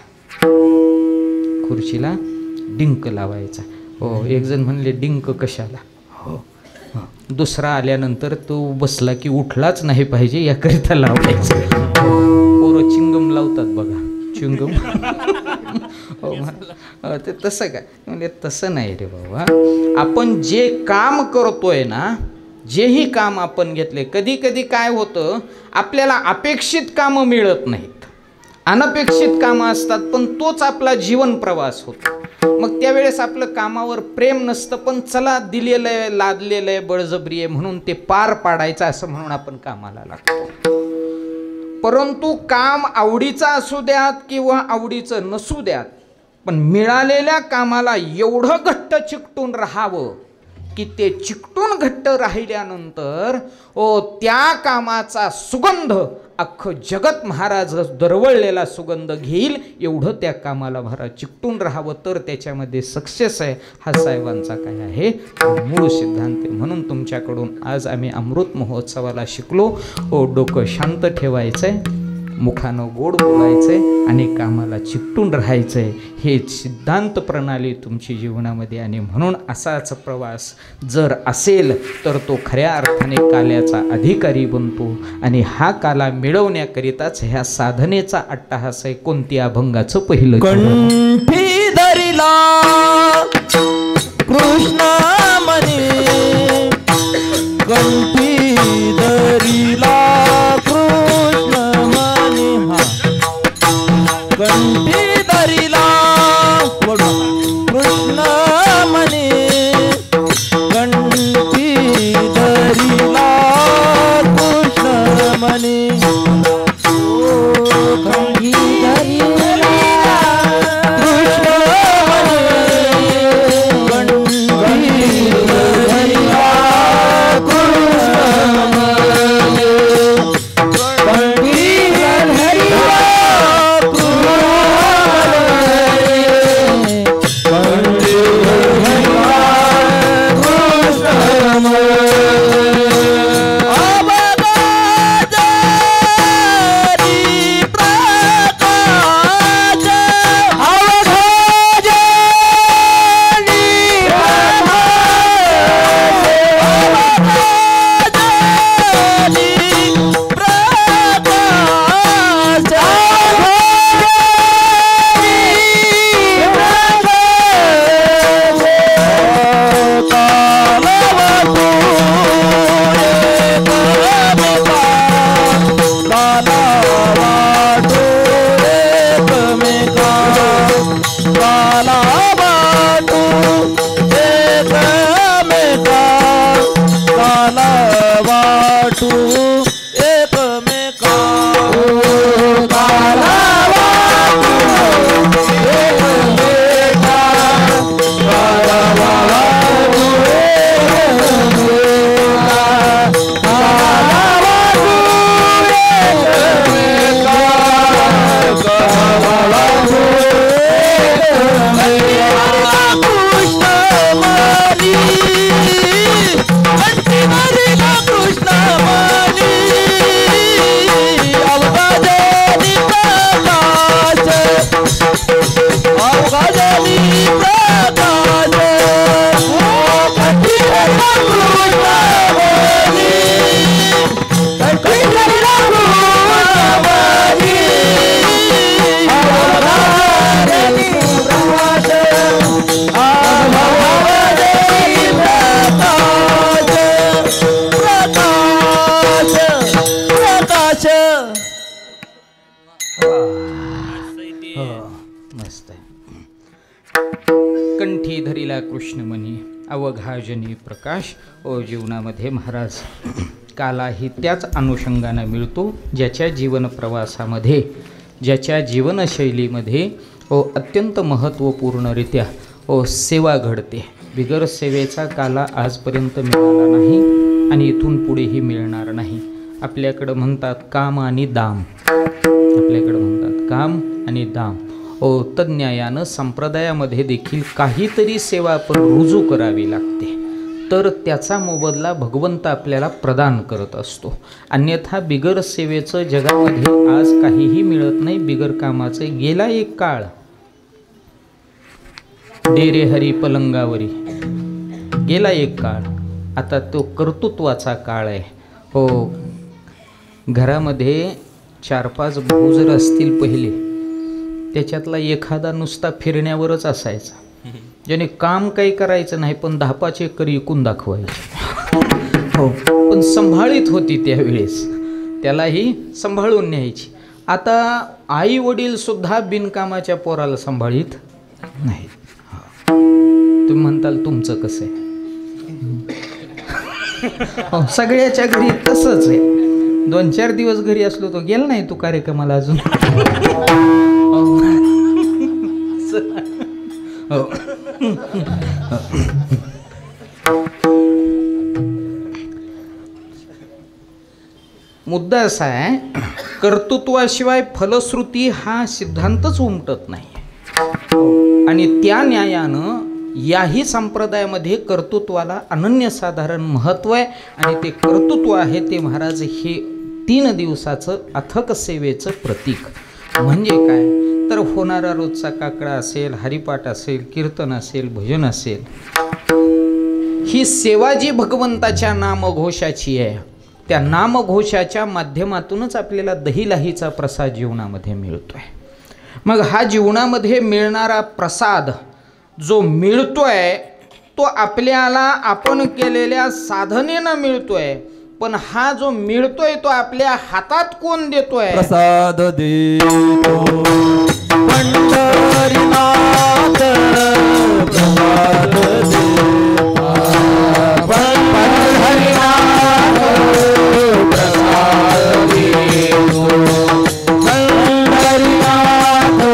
खुर्चीला डिंक लावायचा. हो एक जण म्हणले डिंक कशाला? हो दुसरा आल्यानंतर तो बसला की उठलाच नाही पाहिजे याकरिता लावायचं. पोरं चिंगम लावतात बघा, चिंगम. हो ते तसं काय म्हणजे तसं नाही रे बाबा. आपण जे काम करतोय ना, जेही काम आपण घेतले, कधी कधी काय होतं आपल्याला अपेक्षित कामं मिळत नाहीत, अनपेक्षित कामं असतात, पण तोच आपला जीवन प्रवास होतो. मग त्यावेळेस आपलं कामावर प्रेम नसतं, पण चला दिलेलं आहे, लादलेलं आहे, बळजबरी आहे म्हणून ते पार पाडायचं असं म्हणून आपण कामाला लागतो. परंतु काम आवडीचं असू द्यात किंवा आवडीचं नसू द्यात, पण मिळालेल्या कामाला एवढं घट्ट चिकटून राहावं की ते चिकटून घट्ट राहिल्यानंतर त्या कामाचा सुगंध अख्खं जगत महाराज दरवळलेला सुगंध घेईल, एवढं त्या कामाला महाराज चिकटून राहावं तर त्याच्यामध्ये सक्सेस आहे. हा साहेबांचा काय आहे मूळ सिद्धांत आहे. म्हणून तुमच्याकडून आज आम्ही अमृत महोत्सवाला शिकलो. डोकं शांत ठेवायचं आहे, मुखानं गोड बोलायचं आहे आणि कामाला चिकटून राहायचं आहे. हे सिद्धांत प्रणाली तुमची जीवनामध्ये. आणि म्हणून असाच प्रवास जर असेल तर तो खऱ्या अर्थाने काल्याचा अधिकारी बनतो. आणि हा काला मिळवण्याकरिताच ह्या साधनेचा अट्टहास आहे. कोणत्या अभंगाचं पहिलं? कंठी धरिला कृष्ण म्हणे, कंठी धरिला कृष्ण म्हणे, कंठी धरिला कृष्ण म्हणे, कंठी धरिला कृष्ण म्हणे, कंठी धरिला कृष्ण म्हणे, कंठी मस्त आहे. कंठी धरिला कृष्णमणी अवघाजनी प्रकाश. जीवनामध्ये महाराज कालाही त्याच अनुषंगाने मिळतो ज्याच्या जीवन प्रवासामध्ये, ज्याच्या जीवनशैलीमध्ये अत्यंत महत्त्वपूर्णरित्या सेवा घडते. बिगर सेवेचा काला आजपर्यंत मिळाला नाही आणि इथून पुढेही मिळणार नाही. आपल्याकडं म्हणतात काम आणि दाम, आपल्याकडं म्हणतात काम आणि दाम. तज्ज्ञायानं संप्रदायामध्ये देखील काहीतरी सेवा आपण रुजू करावी लागते, तर त्याचा मोबदला भगवंत आपल्याला प्रदान करत असतो. अन्यथा बिगर सेवेचं जगामध्ये आज काहीही मिळत नाही. बिगर कामाचे गेला एक काळ, डेरे हरी पलंगावरी गेला एक काळ. आता तो कर्तृत्वाचा काळ आहे. घरामध्ये 4-5 भाऊ जर असतील पहिले, त्याच्यातला एखादा नुसता फिरण्यावरच असायचा, ज्याने काम काही करायचं नाही पण 10-5 एकर विकून दाखवायचे. पण संभाळीत होती त्यावेळेस, त्यालाही सांभाळून न्यायची. आता आई वडील सुद्धा बिनकामाच्या पोराला सांभाळीत नाही. तुम्ही म्हणताल तुमचं कसं आहे? सगळ्याच्या घरी तसंच आहे. 2-4 दिवस घरी असलो तो गेला नाही तू कार्यक्रमाला अजून. मुद्दा असा आहे, कर्तृत्वाशिवाय फलश्रुती हा सिद्धांतच उमटत नाही. आणि त्या न्यायानं याही संप्रदायामध्ये कर्तृत्वाला अनन्यसाधारण महत्त्व आहे. आणि ते कर्तृत्व आहे ते महाराज हे 3 दिवसाचं अथक सेवेचं प्रतीक. म्हणजे काय तर होणारा रोजचा काकडा असेल, हरिपाठ असेल, कीर्तन असेल, भजन असेल, ही सेवा जी भगवंताच्या नामघोषाची आहे, त्या नामघोषाच्या माध्यमातूनच आपल्याला दहीलाहीचा प्रसाद जीवनामध्ये मिळतोय. मग हा जीवनामध्ये मिळणारा प्रसाद जो मिळतोय तो आपल्याला आपण केलेल्या साधनेनं मिळतोय. पण हा जो मिळतोय तो आपल्या हातात कोण देतोय? प्रसाद देतो पंढरीनाथ, प्रसाद देतो पंढरीनाथ, प्रसाद देतो पंढरीनाथ,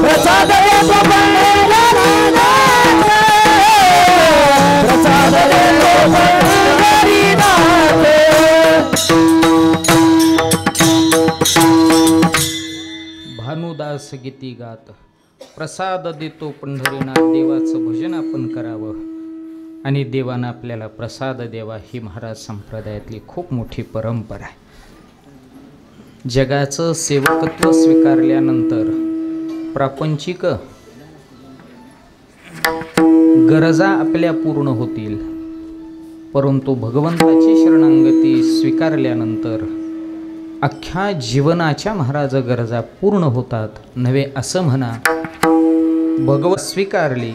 प्रसाद देतो. भानुदास गीती गात प्रसाद देतो पंढरीनाथ. देवाचं भजन आपण करावं आणि देवानं आपल्याला प्रसाद द्यावा, ही महाराज संप्रदायातली खूप मोठी परंपरा आहे. जगाचं सेवकत्व स्वीकारल्यानंतर प्रापंचिक गरजा आपल्या पूर्ण होतील, परंतु भगवंताची शरणागती स्वीकारल्यानंतर अख्ख्या जीवनाच्या महाराज गरजा पूर्ण होतात. नव्हे असं म्हणा, भगवत स्वीकारली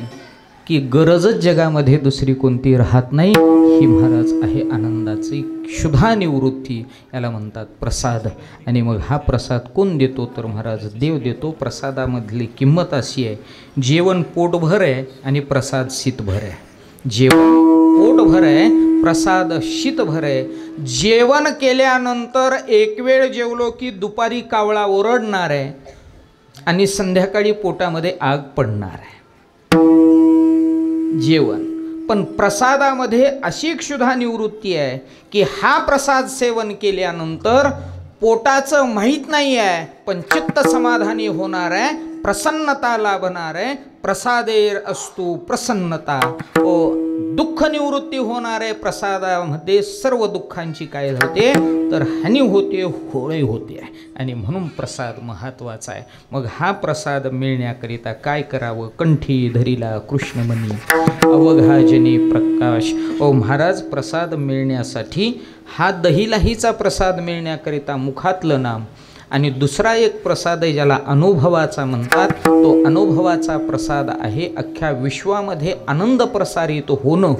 की गरजच जगामध्ये दुसरी कोणती राहत नाही. ही महाराज आहे आनंदाची क्षुधा निवृत्ती, याला म्हणतात प्रसाद. आणि मग हा प्रसाद कोण देतो तर महाराज देव देतो. प्रसादामधली किंमत अशी आहे, जेवण पोटभर आहे आणि प्रसाद शीतभर आहे. जेवण पोटभर आहे, प्रसाद शीतभर आहे. जेवण केल्यानंतर एक वेळ जेवलो की दुपारी कावळा ओरडणार आहे आणि संध्याकाळी पोटामध्ये आग पडणार आहे. जेवण पण प्रसादामध्ये अशी क्षुधा निवृत्ती आहे की हा प्रसाद सेवन केल्यानंतर पोटाचं माहीत नाही आहे, पण चित्त समाधानी होणार आहे, प्रसन्नता लाभणार आहे. प्रसादेर असतो प्रसन्नता. दुःख निवृत्ती होणारे प्रसादामध्ये सर्व दुःखांची काय होते तर हानी होते, होळी होते. आणि म्हणून प्रसाद महत्त्वाचा आहे. मग हा प्रसाद मिळण्याकरिता काय करावं? कंठी धरिला कृष्णमणी अवघाजनी प्रकाश. ओ महाराज, प्रसाद मिळण्यासाठी हा दहीलाहीचा प्रसाद मिळण्याकरिता मुखातलं नाम, आणि दुसरा एक प्रसाद आहे ज्याला अनुभवाचा म्हणतात. तो अनुभवाचा प्रसाद आहे अख्ख्या विश्वामध्ये आनंद प्रसारित होणं.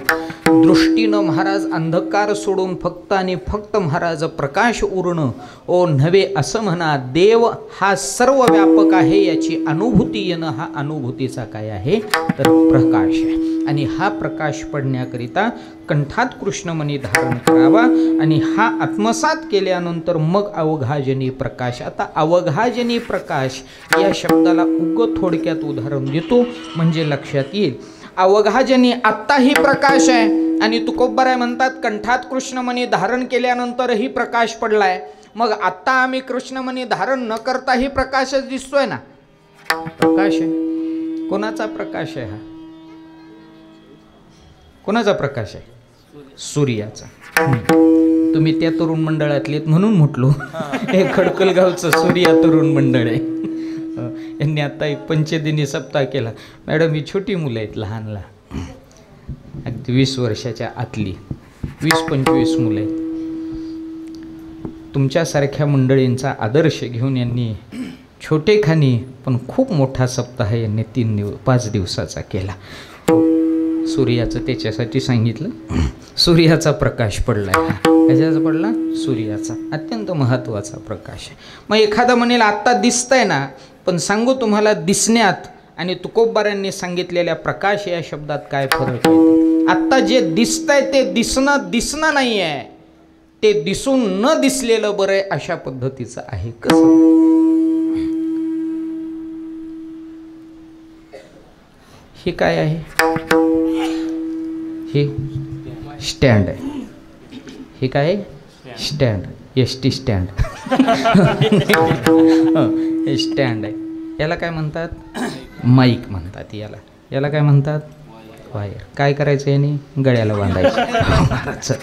दृष्टीनं महाराज अंधकार सोडून फक्त आणि फक्त महाराज प्रकाश उरणं. ओ नव्हे असं म्हणा, देव हा सर्व व्यापक आहे याची अनुभूती येणं हा अनुभूतीचा काय आहे तर प्रकाश आहे. आणि हा प्रकाश पडण्याकरिता कंठात कृष्णमणी धारण करावा. आणि हा आत्मसात केल्यानंतर मग अवघाजनी प्रकाश. आता अवघाजनी प्रकाश या शब्दाला थोडक्यात उदाहरण देतो म्हणजे लक्षात येईल. अवघाजनी आत्ताही प्रकाश आहे आणि तुकोबराय म्हणतात कंठात कृष्णमणी धारण केल्यानंतरही प्रकाश पडलाय. मग आत्ता आम्ही कृष्णमणी धारण न करताही प्रकाशच दिसतोय ना. प्रकाश आहे. कोणाचा प्रकाश आहे? हा कोणाचा प्रकाश आहे? सूर्याचा. तुम्ही त्या तरुण मंडळातले म्हणून म्हटलो. हे खडकलगावचं सूर्या तरुण मंडळ आहे. यांनी आता एक पंचदिनी सप्ताह केला. मॅडम ही छोटी मुलं आहेत, लहान लहान, अगदी 20 वर्षाच्या आतली 20-25 मुलं आहेत. तुमच्यासारख्या मंडळींचा आदर्श घेऊन यांनी छोटेखानी पण खूप मोठा सप्ताह यांनी 5 दिवसाचा केला. सूर्याचं त्याच्यासाठी सांगितलं. सूर्याचा प्रकाश पडला आहे. कशाचा पडला? सूर्याचा. अत्यंत महत्त्वाचा प्रकाश आहे. मग एखादा म्हणेल आत्ता दिसतंय ना, पण सांगू तुम्हाला दिसण्यात आणि तुकोबारांनी सांगितलेल्या प्रकाश या शब्दात काय फरक आहे. आत्ता जे दिसतंय ते दिसणं नाही आहे, ते दिसून न दिसलेलं बरं आहे अशा पद्धतीचं आहे. कसं? हे काय आहे? हे स्टँड आहे. हे काय आहे? स्टँड. ST stand. हे स्टँड आहे. याला काय म्हणतात? माईक म्हणतात. याला काय म्हणतात? वायर. काय करायचं याने? गळ्याला बांधायचं.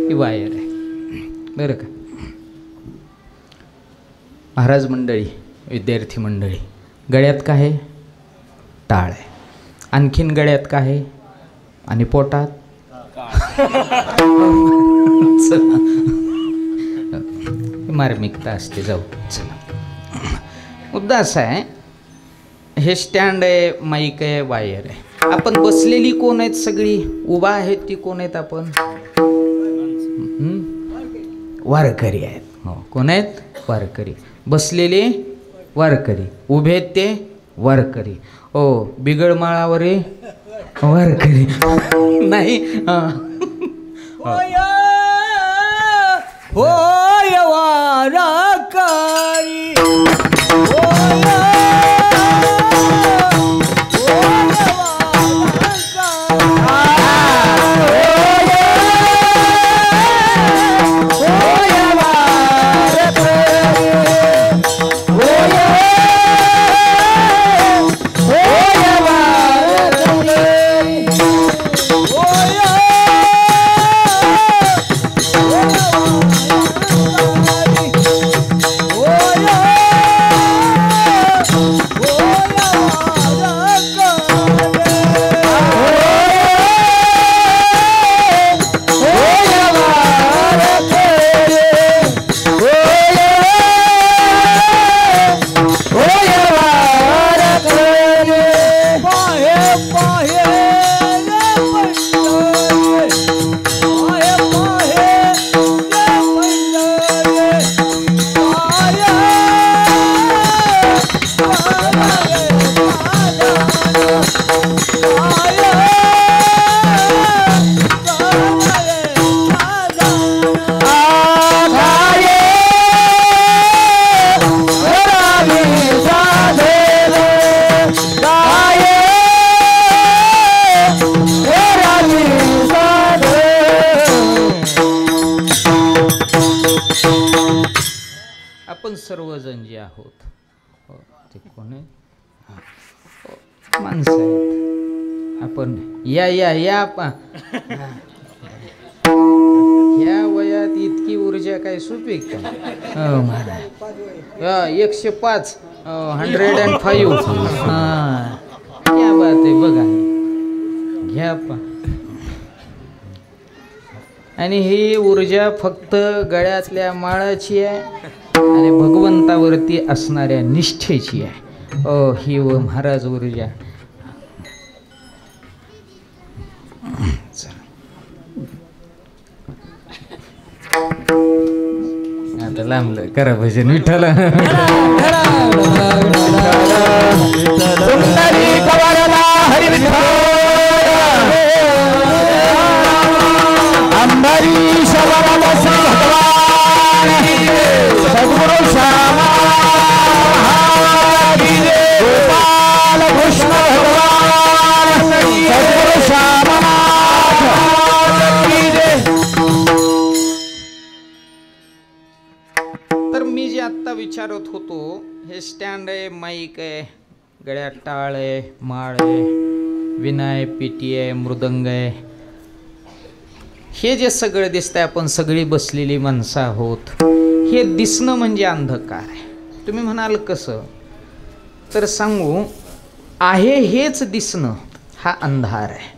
ही वायर आहे बरं का. महाराज मंडळी, विद्यार्थी मंडळी, गळ्यात काय आहे? टाळ आहे. आणखीन गळ्यात काय आहे? आणि पोटात मार्मिकता असते. जाऊ चला. मुद्दा असा आहे, हे स्टँड आहे, माईक आहे, वायर आहे. आपण बसलेली कोण आहेत? सगळी उभा आहेत ती कोण आहेत? आपण वारकरी आहेत. हो, कोण आहेत? वारकरी. बसलेले वारकरी, उभे आहेत ते वारकरी. ओ बिगडमाळावर वारकरी नाही. होय होय वारकरी. आपण सर्वजण जे आहोत, ते कोण आहे? माणसं आहेत. आपण या या या ह्या वयात इतकी ऊर्जा काय सोपी का? हो महाराज 105 105 हां क्या बात आहे बघा घ्या पा. आणि ही ऊर्जा फक्त गळ्यातल्या माळाची आहे आणि भगवंतावरती असणाऱ्या निष्ठेची आहे. ओ ही व महाराज ऊर्जा. आता लांबलं करा भजन विठ्ठल. अंबरीश वरदसी भगवान सद्गुरु श्यामा गोपाल कृष्ण भगवान सद्गुरु श्यामनाथ. तर मी जे आत्ता विचारत होतो हे स्टँड आहे, माईक आहे, गळ्यात टाळ आहे, माळ आहे, विनाय, पेटी आहे, मृदंग आहे, हे जे सगळं दिसतंय आपण सगळी बसलेली माणसं आहोत. हे दिसणं म्हणजे अंधकार आहे. तुम्ही म्हणाल कसं? तर सांगू, आहे हेच दिसणं हा अंधार आहे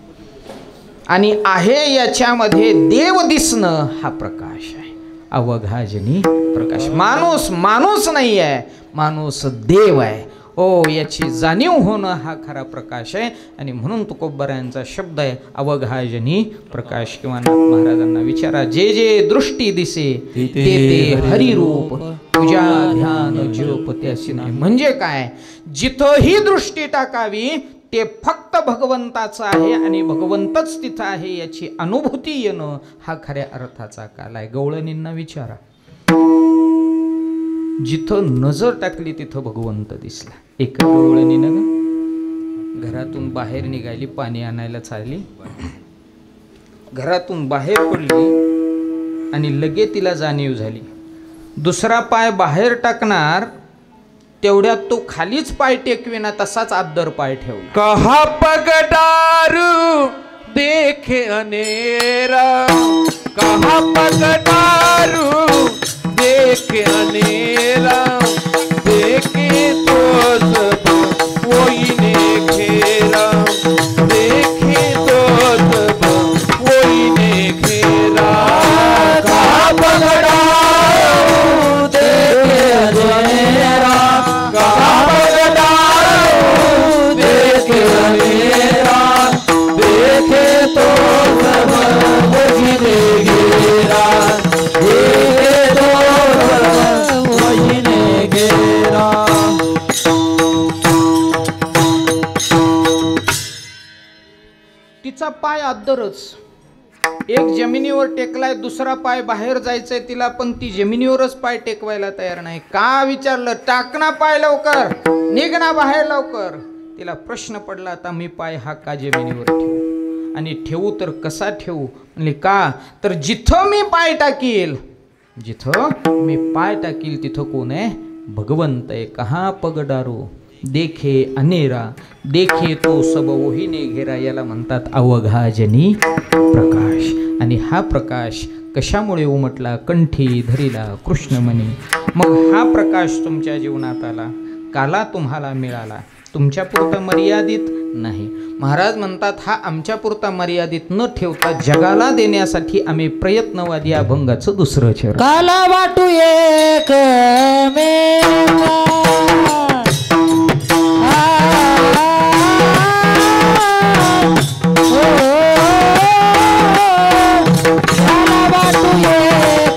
आणि आहे याच्यामध्ये देव दिसणं हा प्रकाश आहे. अवघाजनी प्रकाश. माणूस माणूस नाही आहे, माणूस देव आहे. ओ याची जाणीव होणं हा खरा प्रकाश आहे. आणि म्हणून तुकोबरायांचा शब्द आहे अवघाजनी प्रकाश. किंवा महाराजांना विचारा, जे जे दृष्टी दिसे ते ते हरिरूप, तुझ्या ध्यान जप त्याशी नाही. म्हणजे काय? जिथंही दृष्टी टाकावी ते फक्त भगवंताचं आहे आणि भगवंतच तिथं आहे याची अनुभूती येणं हा खऱ्या अर्थाचा काल आहे. गवळणींना विचारा, जिथं नजर टाकली तिथं भगवंत दिसला. एका गवळणीनं घरातून बाहेर निघाली, पाणी आणायला चालली, घरातून बाहेर पडली आणि लगे तिला जाणीव झाली. दुसरा पाय बाहेर टाकणार तेवढ्यात तो खालीच पाय टेकविना तसाच आदर पाय ठेवला. कहा पगडारू देखे अनेरा, कहा पगडारू देखे अनेरा, देखे तो सब वही ने घेरा, देखे तो सब वही ने घेरा. कहा पगडारू देखे अनेरा, कहा पगडारू देखे अनेरा, देखे तो सब वही ने घेरा, देखे तो सब वही ने घेरा. तिचा पाय आदरच. एक जमिनीवर टेकलाय, दुसरा पाय बाहेर जायचंय तिला, पण ती जमिनीवरच पाय टेकवायला तयार नाही. का विचारलं? टाकना पाय लवकर, निघना बाहेर लवकर. तिला प्रश्न पडला, आता मी पाय हा का जमिनीवर ठेवू? आणि ठेवू तर कसा ठेवू? म्हणजे का? तर जिथं मी पाय टाकील, जिथं मी पाय टाकील तिथं कोण आहे? भगवंत आहे. कहा पगडारो देखे अनेरा, देखे तो सब वही ने घेरा. याला म्हणतात अवघाजनी प्रकाश. आणि हा प्रकाश कशामुळे उमटला? कंठी धरिला कृष्णमणी. मग हा प्रकाश तुमच्या जीवनात आला, काला तुम्हाला मिळाला, तुमच्या पुरता मर्यादित नाही. महाराज म्हणतात हा आमच्या पुरता मर्यादित न ठेवता जगाला देण्यासाठी आम्ही प्रयत्नवादी. अभंगाचं दुसरं चरण. काला वाटू एक मेवा, काला वाटू एक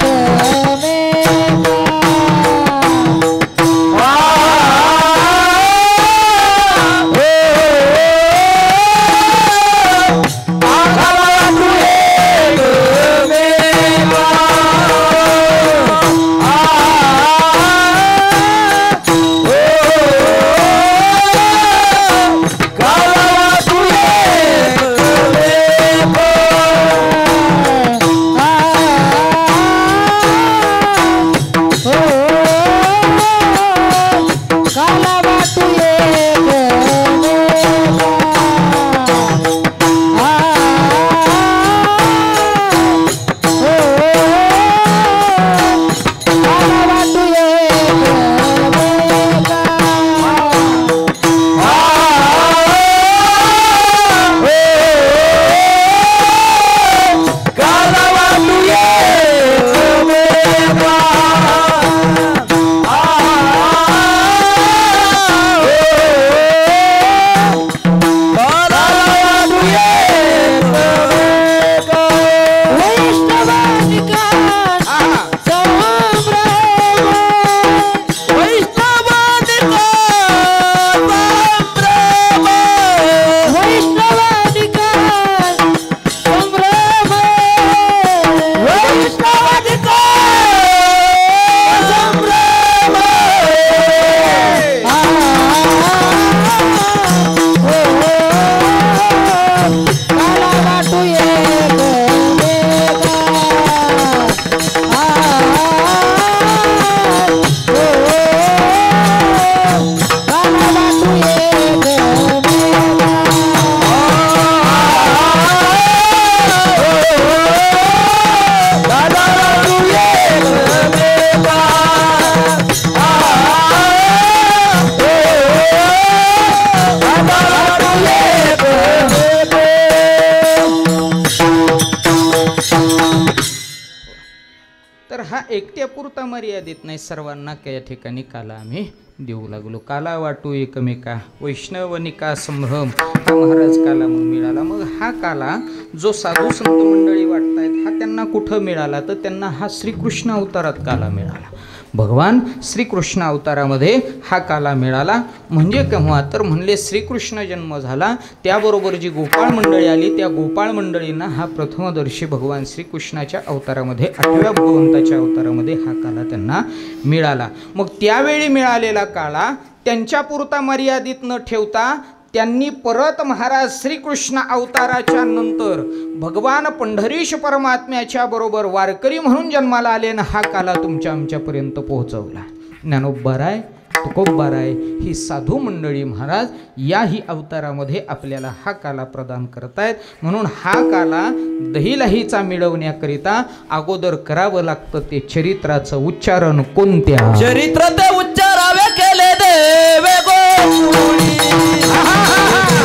तर हा एकट्यापुरता मर्यादित नाही, सर्वांना त्या ठिकाणी काला आम्ही देऊ लागलो. काला वाटू एकमेका वैष्णवनिका संभ्रम हा महाराज काला मग मिळाला. मग हा काला जो साधू संत मंडळी वाटतायत हा त्यांना कुठं मिळाला, तर त्यांना हा श्रीकृष्ण अवतारात काला मिळाला. भगवान श्रीकृष्ण अवतारामध्ये हा काला मिळाला. म्हणजे केव्हा, तर म्हणले श्रीकृष्ण जन्म झाला त्याबरोबर जी गोपाळ मंडळी आली त्या गोपाळ मंडळींना हा प्रथमदर्शी भगवान श्रीकृष्णाच्या अवतारामध्ये 8व्या भगवंताच्या अवतारामध्ये हा काला त्यांना मिळाला. मग त्यावेळी मिळालेला काळा त्यांच्यापुरता मर्यादित न ठेवता त्यांनी परत महाराज श्रीकृष्ण अवताराच्या नंतर भगवान पंढरीश परमात्म्याच्या बरोबर वारकरी म्हणून जन्माला आले ना हा काला तुमच्या आमच्यापर्यंत पोहोचवला. ज्ञानोबाराय तुकोबाराय ही साधू मंडळी महाराज याही अवतारामध्ये आपल्याला हा काला प्रदान करतायत. म्हणून हा काला दहीलाहीचा मिळवण्याकरिता अगोदर करावं लागतं ते चरित्राचं उच्चारण. कोणत्या चरित्र ते उच्चारावे केले देवे गोकुळी,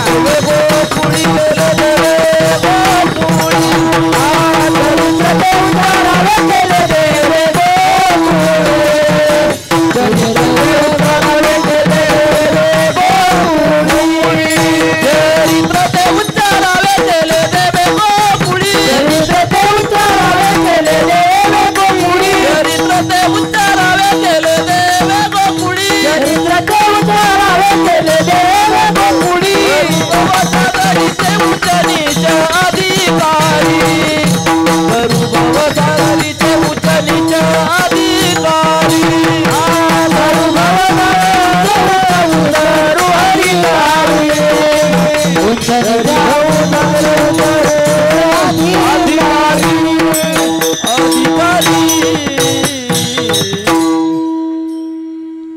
देवे गोकुळी केले देवे गोकुळी, चरित्र ते उच्चारावे केले देवे गोकुळी, चरित्र ते उच्चारावे केले देवे गोकुळी, चरित्र ते उच्चारावे केले देवे गोकुळी, चरित्र ते उच्चारावे केले देवे गोकुळी, चरित्र ते उच्चारावे केले देवे गोकुळी, चरित्र ते उच्चारावे केले देवे गोकुळी, भवसागरीचे उच्चनीच अधिकारी, करू भवसागरीचे उच्चनीच अधिकारी, करू भवसागरीचे उच्चरू अधिकारी,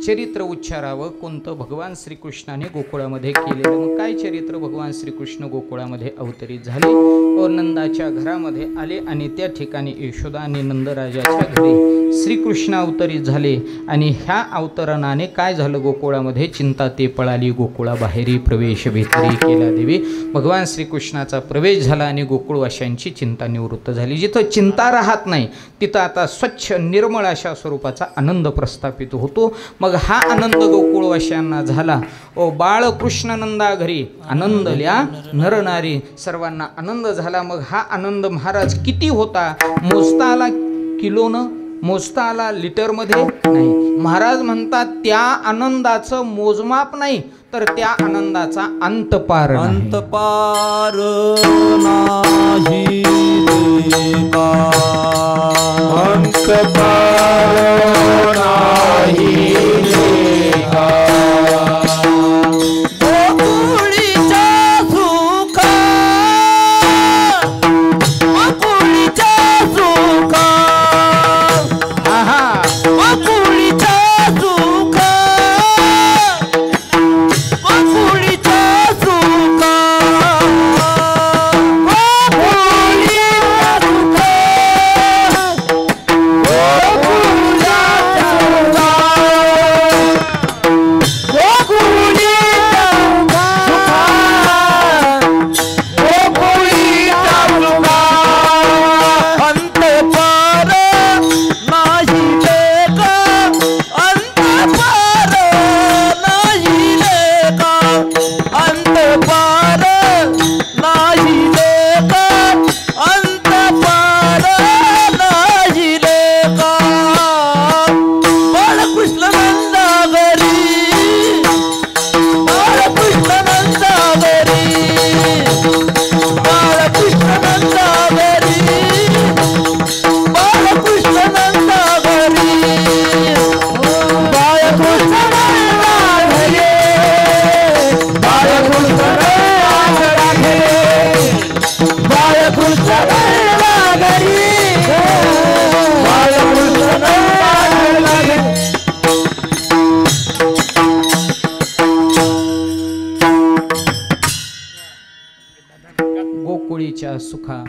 चरित्र उच्चारावं कोणतं, भगवान श्रीकृष्णाने गोकुळामध्ये केलेलं. मग काय चरित्र, भगवान श्रीकृष्ण गोकुळामध्ये अवतरित झाले व नंदाच्या घरामध्ये आले आणि त्या ठिकाणी यशोदा आणि नंदराजाच्या घरी श्रीकृष्ण अवतरित झाले. आणि ह्या अवतरणाने काय झालं, गोकुळामध्ये चिंता ते पळाली, गोकुळाबाहेरी प्रवेश भेतरी केला देवी. भगवान श्रीकृष्णाचा प्रवेश झाला आणि गोकुळवाशांची चिंता निवृत्त झाली. जिथं चिंता राहत नाही तिथं आता स्वच्छ निर्मळ अशा स्वरूपाचा आनंद प्रस्थापित होतो. मग हा आनंद गोकुळवाशांना झाला. ओ बाळकृष्ण नंदा घरी आनंदल्या नरनारी, सर्वांना आनंद झाला. मग हा आनंद महाराज किती होता, मोजता आला किलोनं, मोजता आला लिटरमध्ये नाही. महाराज म्हणतात त्या आनंदाचं मोजमाप नाही तर त्या आनंदाचा अंत पार नाही. अंत पार नाही देवा, अंत पार नाही देवा, गोकुळीच्या सुखा, गोकुळीच्या सुखा, गोकुळीच्या सुखा, गोकुळीच्या सुखा, गोकुळीच्या सुखा, गोकुळीच्या सुखा, गोकुळीच्या सुखा, गोकुळीच्या सुखा, अंत पार नाही लेका, अंत पार नाही लेका, अंत पार नाही लेका, अंत पार नाही लेका, बाळकृष्ण नंदावरी, बाळकृष्ण नंदावरी, बाळकृष्ण नंदावरी, बाळकृष्ण नंदावरी, बाळकृष्ण नंदावरी, बाळकृष्ण नंदावरी, बाळकृष्ण नंदावरी, बाळकृष्ण नंदावरी. गोकुळीच्या सुखा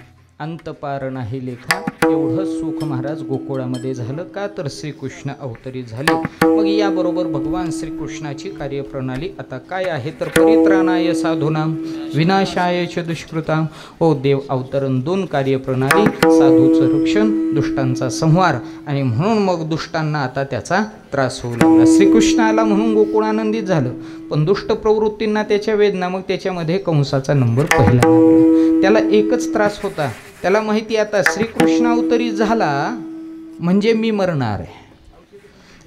अंत पार नाही लेखा. एवढं सुख महाराज गोकुळामध्ये झालं का तर श्रीकृष्ण अवतरित झाले. मग याबरोबर भगवान श्रीकृष्णाची कार्यप्रणाली आता काय आहे तर परित्राणाय साधूनां विनाशाय च दुष्कृतां. ओ देव अवतरण 2 कार्यप्रणाली, साधूचं रक्षण, दुष्टांचा संहार. आणि म्हणून मग दुष्टांना आता त्याचा त्रास होऊ लागला. श्रीकृष्ण आला म्हणून गोकुळ आनंदित झालं, पण दुष्ट प्रवृत्तींना त्याच्या वेदना, मग त्याच्यामध्ये कंसाचा नंबर पहिला लागला. त्याला एकच त्रास होता, त्याला माहिती आता श्रीकृष्ण अवतरित झाला म्हणजे मी मरणार आहे,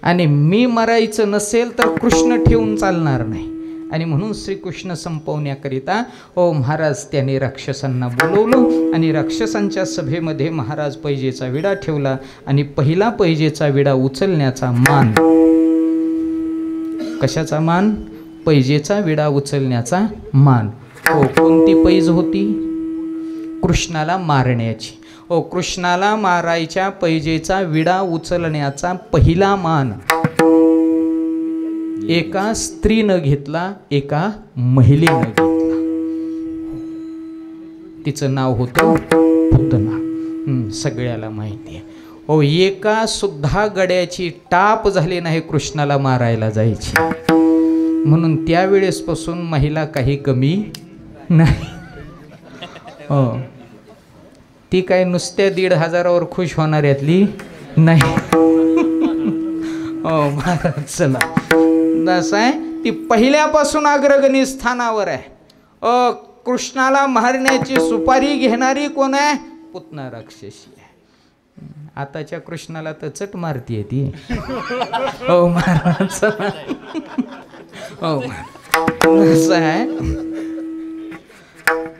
आणि मी मरायचं नसेल तर कृष्ण ठेवून चालणार नाही. आणि म्हणून श्रीकृष्ण संपवण्याकरिता महाराज त्याने राक्षसांना बोलवलं आणि राक्षसांच्या सभेमध्ये महाराज पैजेचा विडा ठेवला आणि पहिला पैजेचा विडा उचलण्याचा मान, कशाचा मान? पैजेचा विडा उचलण्याचा मान. कोणती पैज होती? कृष्णाला मारण्याची. कृष्णाला मारायच्या पैजेचा विडा उचलण्याचा पहिला मान एका स्त्रीनं घेतला, एका महिलेनं घेतला. तिचं नाव होतं पुतना. सगळ्याला माहिती आहे. एका सुद्धा गड्याची टाप झाली नाही कृष्णाला मारायला जायची. म्हणून त्यावेळेसपासून महिला काही कमी नाही. ती काय नुसत्या 1,500वर खुश होणाऱ्यातली नाही. महाराज चला, असं आहे ती पहिल्यापासून अग्रगणी स्थानावर आहे. कृष्णाला मारण्याची सुपारी घेणारी कोण आहे? पुतना राक्षसी आहे. आताच्या कृष्णाला तर चट मारतीये ती. महाराज असं आहे,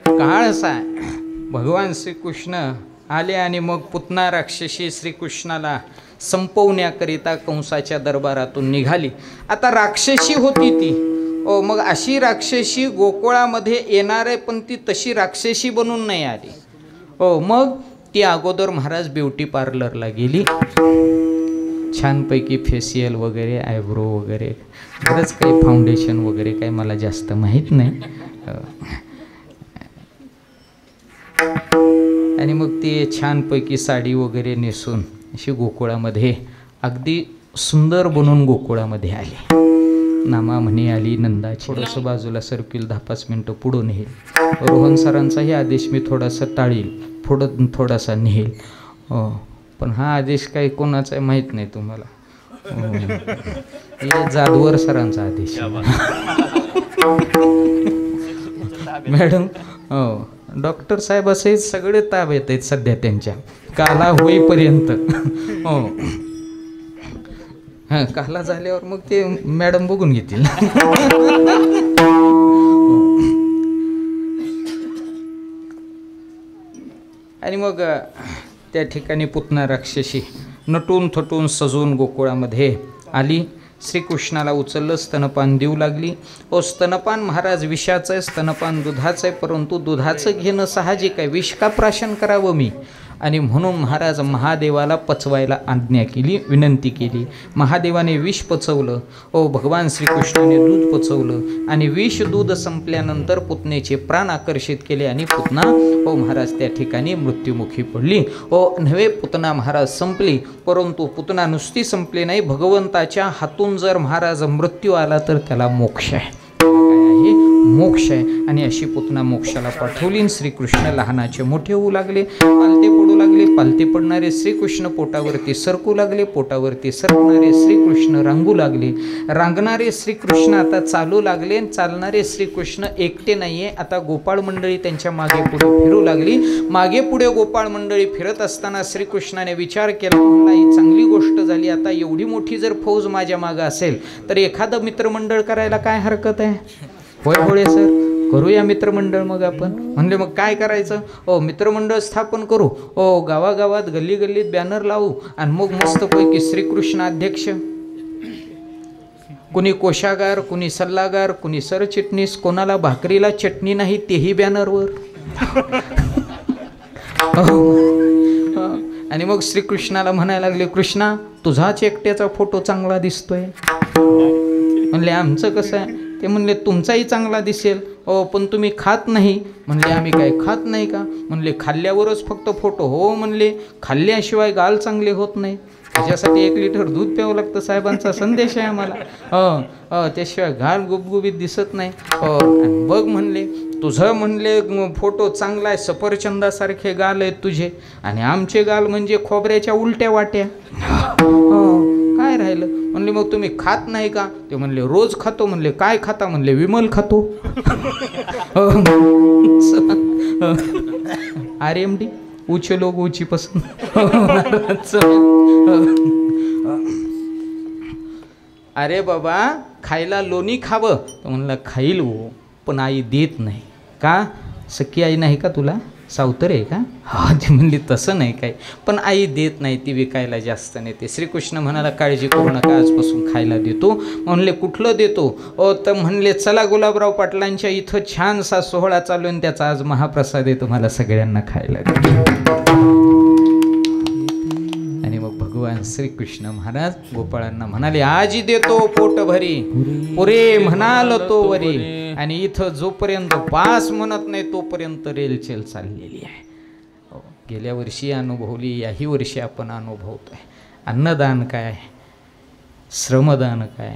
काळ असा आहे. भगवान श्रीकृष्ण आले आणि मग पुतना राक्षसी श्रीकृष्णाला संपवण्याकरिता कंसाच्या दरबारातून निघाली. आता राक्षसी होती ती. मग अशी राक्षसी गोकुळामध्ये येणार आहे, पण ती तशी राक्षसी बनून नाही आली. मग ती अगोदर महाराज ब्युटी पार्लरला गेली. छानपैकी फेशियल वगैरे, आयब्रो वगैरे, बरंच काही फाउंडेशन वगैरे, काही मला जास्त माहीत नाही. आणि मग ती छानपैकी साडी वगैरे नेसून अशी गोकुळामध्ये अगदी सुंदर बनून गोकुळामध्ये आली. नामा म्हणे आली नंदाची. थोडंसं बाजूला सर्क्युल 10-5 मिनटं पुढं नेईल. रोहन सरांचाही आदेश मी थोडासा टाळील, थोडासा नेईल. पण हा आदेश काही कोणाचा आहे माहीत नाही तुम्हाला. हे जाधवर सरांचा आदेश. मॅडम, डॉक्टर साहेब असे सगळे ताब येत आहेत सध्या त्यांच्या, काला होईपर्यंत. हां, काला झाल्यावर मग ते मॅडम बघून घेतील. आणि मग त्या ठिकाणी पुतना राक्षसी नटून थटून सजून गोकुळामध्ये आली. श्रीकृष्णाला उचललं, स्तनपान देऊ लागली. स्तनपान महाराज विषाचं आहे, स्तनपान दुधाचं आहे, परंतु दुधाचं घेणं साहजिक आहे. विष का प्राशन करावं मी? आणि म्हणून महाराज महादेवाला पचवायला आज्ञा केली, विनंती केली. महादेवाने विष पचवलं. भगवान श्रीकृष्णाने दूध पचवलं आणि विष दूध संपल्यानंतर पुतनेचे प्राण आकर्षित केले आणि पुतना महाराज त्या ठिकाणी मृत्युमुखी पडली. नव्हे, पुतना महाराज संपली, परंतु पुतना नुसती संपली नाही. भगवंताच्या हातून जर महाराज मृत्यू आला तर त्याला मोक्ष आहे. मोक्ष आहे. आणि अशी पुतना मोक्षाला पाठवली. श्रीकृष्ण लहानाचे मोठे होऊ लागले, पालते पडू लागले. पालते पडणारे श्रीकृष्ण पोटावरती सरकू लागले, पोटावरती सरकणारे श्रीकृष्ण रांगू लागले. रांगणारे श्रीकृष्ण आता चालू लागले. चालणारे श्रीकृष्ण एकटे नाहीये, आता गोपाळ मंडळी त्यांच्या मागे पुढे फिरू लागली. मागे पुढे गोपाळ मंडळी फिरत असताना श्रीकृष्णाने विचार केला, म्हणला ही चांगली गोष्ट झाली. आता एवढी मोठी जर फौज माझ्या मागे असेल तर एखादं मित्रमंडळ करायला काय हरकत आहे? होय होळे सर, करूया मित्रमंडळ. मग आपण म्हणले मग काय करायचं? मित्रमंडळ स्थापन करू. गावागावात गल्ली गल्लीत बॅनर लावू आणि मग मस्तपैकी श्रीकृष्ण अध्यक्ष, कुणी कोशागार, कुणी सल्लागार, कुणी सरचिटणीस, कोणाला भाकरीला चटणी नाही तेही बॅनरवर. आणि मग श्रीकृष्णाला म्हणायला लागले, कृष्णा तुझाच एकट्याचा फोटो चांगला दिसतोय. म्हणले आमचं कसं आहे? ते म्हणले तुमचाही चांगला दिसेल. पण तुम्ही खात नाही. म्हणले आम्ही काय खात नाही का? म्हणले खाल्ल्यावरच फक्त फोटो. हो म्हणले खाल्ल्याशिवाय गाल चांगले होत नाही. त्याच्यासाठी 1 लिटर दूध प्यावं लागतं. साहेबांचा संदेश आहे आम्हाला. त्याशिवाय गाल गुबगुबीत दिसत नाही. आणि बघ म्हणले तुझं म्हणले फोटो चांगला आहे, सफरचंदासारखे गाल आहेत तुझे, आणि आमचे गाल म्हणजे खोबऱ्याच्या उलट्या वाट्या. काय राहिलं? म्हणले मग तुम्ही खात नाही का? ते म्हणले रोज खातो. म्हणले काय खाता? म्हणले विमल खातो. RMD ऊंचे लोग ऊंची पसंद. अरे बाबा खायला लोणी खावं. तर म्हणलं खाईल हो, पण आई देत नाही. का? सख्खी आई नाही का तुला? सावतर आहे का? हा, ती म्हणली तसं नाही काय, पण आई देत नाही, ती विकायला जास्त नेते. श्रीकृष्ण म्हणाला काळजी करू नका, आजपासून खायला देतो. म्हणले कुठलं देतो? तर म्हणले चला गुलाबराव पाटलांच्या इथं छानसा सोहळा चालू आहे, त्याचा आज महाप्रसाद आहे, तुम्हाला सगळ्यांना खायला देतो. आणि मग भगवान श्रीकृष्ण महाराज गोपाळांना म्हणाले आजी देतो पोट भरी, पुरे म्हणाल तो वरी. आणि इथं जोपर्यंत बास म्हणत नाही तोपर्यंत रेलचेल चाललेली आहे. गेल्या वर्षी अनुभवली, याही वर्षी आपण अनुभवतोय. अन्नदान काय, श्रमदान काय,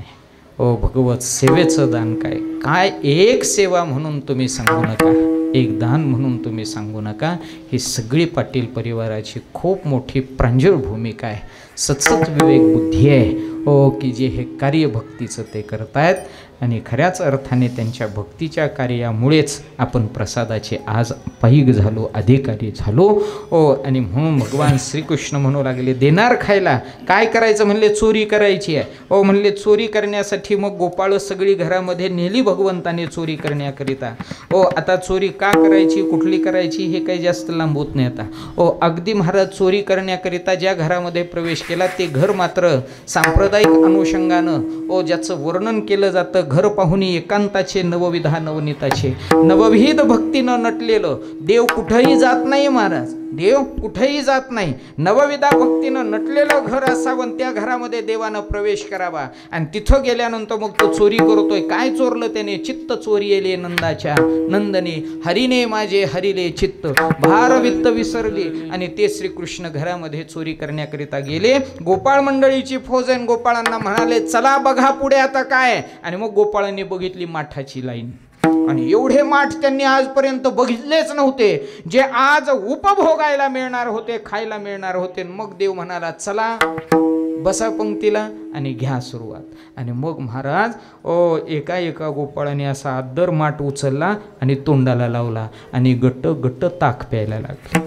भगवत सेवेचं दान काय. काय एक सेवा म्हणून तुम्ही सांगू नका, एक दान म्हणून तुम्ही सांगू नका. ही सगळी पाटील परिवाराची खूप मोठी प्रांजळ भूमिका आहे. सतसत विवेक बुद्धी आहे की जे हे कार्य भक्तीचं ते करतायत. आणि खऱ्याच अर्थाने त्यांच्या भक्तीच्या कार्यामुळेच आपण प्रसादाचे आज पायीग झालो, अधिकारी झालो. आणि म्हणून भगवान श्रीकृष्ण म्हणू लागले देणार खायला. काय करायचं? म्हणले चोरी करायची आहे. म्हणले चोरी करण्यासाठी मग गोपाळ सगळी घरामध्ये नेली भगवंताने चोरी करण्याकरिता. आता चोरी का करायची, कुठली करायची हे काही जास्त लांब होत नाही आता. अगदी महाराज चोरी करण्याकरिता ज्या घरामध्ये प्रवेश केला ते घर मात्र सांप्रदायिक अनुषंगानं ज्याचं वर्णन केलं जातं, घर पाहुणी एकांताचे नवविधा नवनीताचे, नवविध भक्तीनं नटलेलं. देव कुठंही जात नाही महाराज, देव कुठेही जात नाही. नवविधा भक्तीनं नटलेलं घर असावं, त्या घरामध्ये देवानं प्रवेश करावा. आणि तिथं गेल्यानंतर मग तो चोरी करतोय. काय चोरलं त्याने? चित्त चोरी येले नंदाच्या नंदने, हरिने माझे हरिले चित्त, भार वित्त विसरले. आणि ते श्रीकृष्ण घरामध्ये चोरी करण्याकरिता गेले. गोपाळ मंडळीची फौज आहे. गोपाळांना म्हणाले चला बघा पुढे आता काय. आणि मग गोपाळांनी बघितली माठाची लाईन. आणि एवढे माठ त्यांनी आजपर्यंत बघितलेच नव्हते, जे आज उपभोगायला मिळणार होते, खायला मिळणार होते. मग देव म्हणाला चला बसा पंक्तीला आणि घ्या सुरुवात. आणि मग महाराज एका एका गोपाळाने असा आदर माठ उचलला आणि तोंडाला लावला आणि गट्ट गट्ट ताक प्यायला लागले.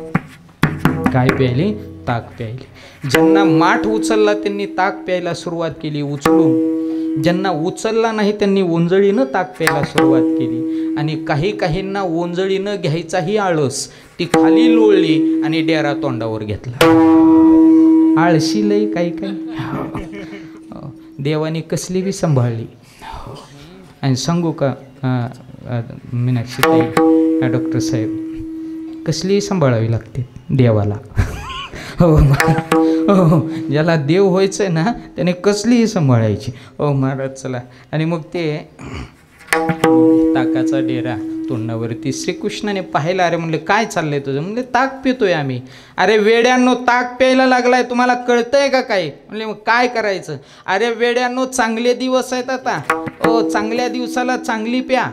काय प्यायले? ताक प्यायले. ज्यांना माठ उचलला त्यांनी ताक प्यायला सुरुवात केली उचलून. ज्यांना उचलला नाही त्यांनी ओंजळीनं ताक प्यायला सुरुवात केली. आणि काहींना ओंजळीनं घ्यायचाही आळस, ती खाली लोळली आणि डेरा तोंडावर घेतला. आळशी लई काही देवाने कसली बी सांभाळली. आणि सांगू का मीनाक्षी ताई, डॉक्टर साहेब, कसली सांभाळावी लागते देवाला. ज्याला देव व्हायचंय ना त्याने कसलीही सांभाळायची. महाराज चला. आणि मग ते ताकाचा डेरा तोंडावरती. श्रीकृष्णाने पाहिलं. अरे म्हणले काय चाललंय तुझं? म्हणले ताक पितोय आम्ही. अरे वेड्यांनो ताक प्यायला लागलाय, तुम्हाला कळतंय का काय? म्हणले मग काय करायचं? अरे वेड्यांनो चांगले दिवस आहेत आता. चांगल्या दिवसाला चांगली प्या,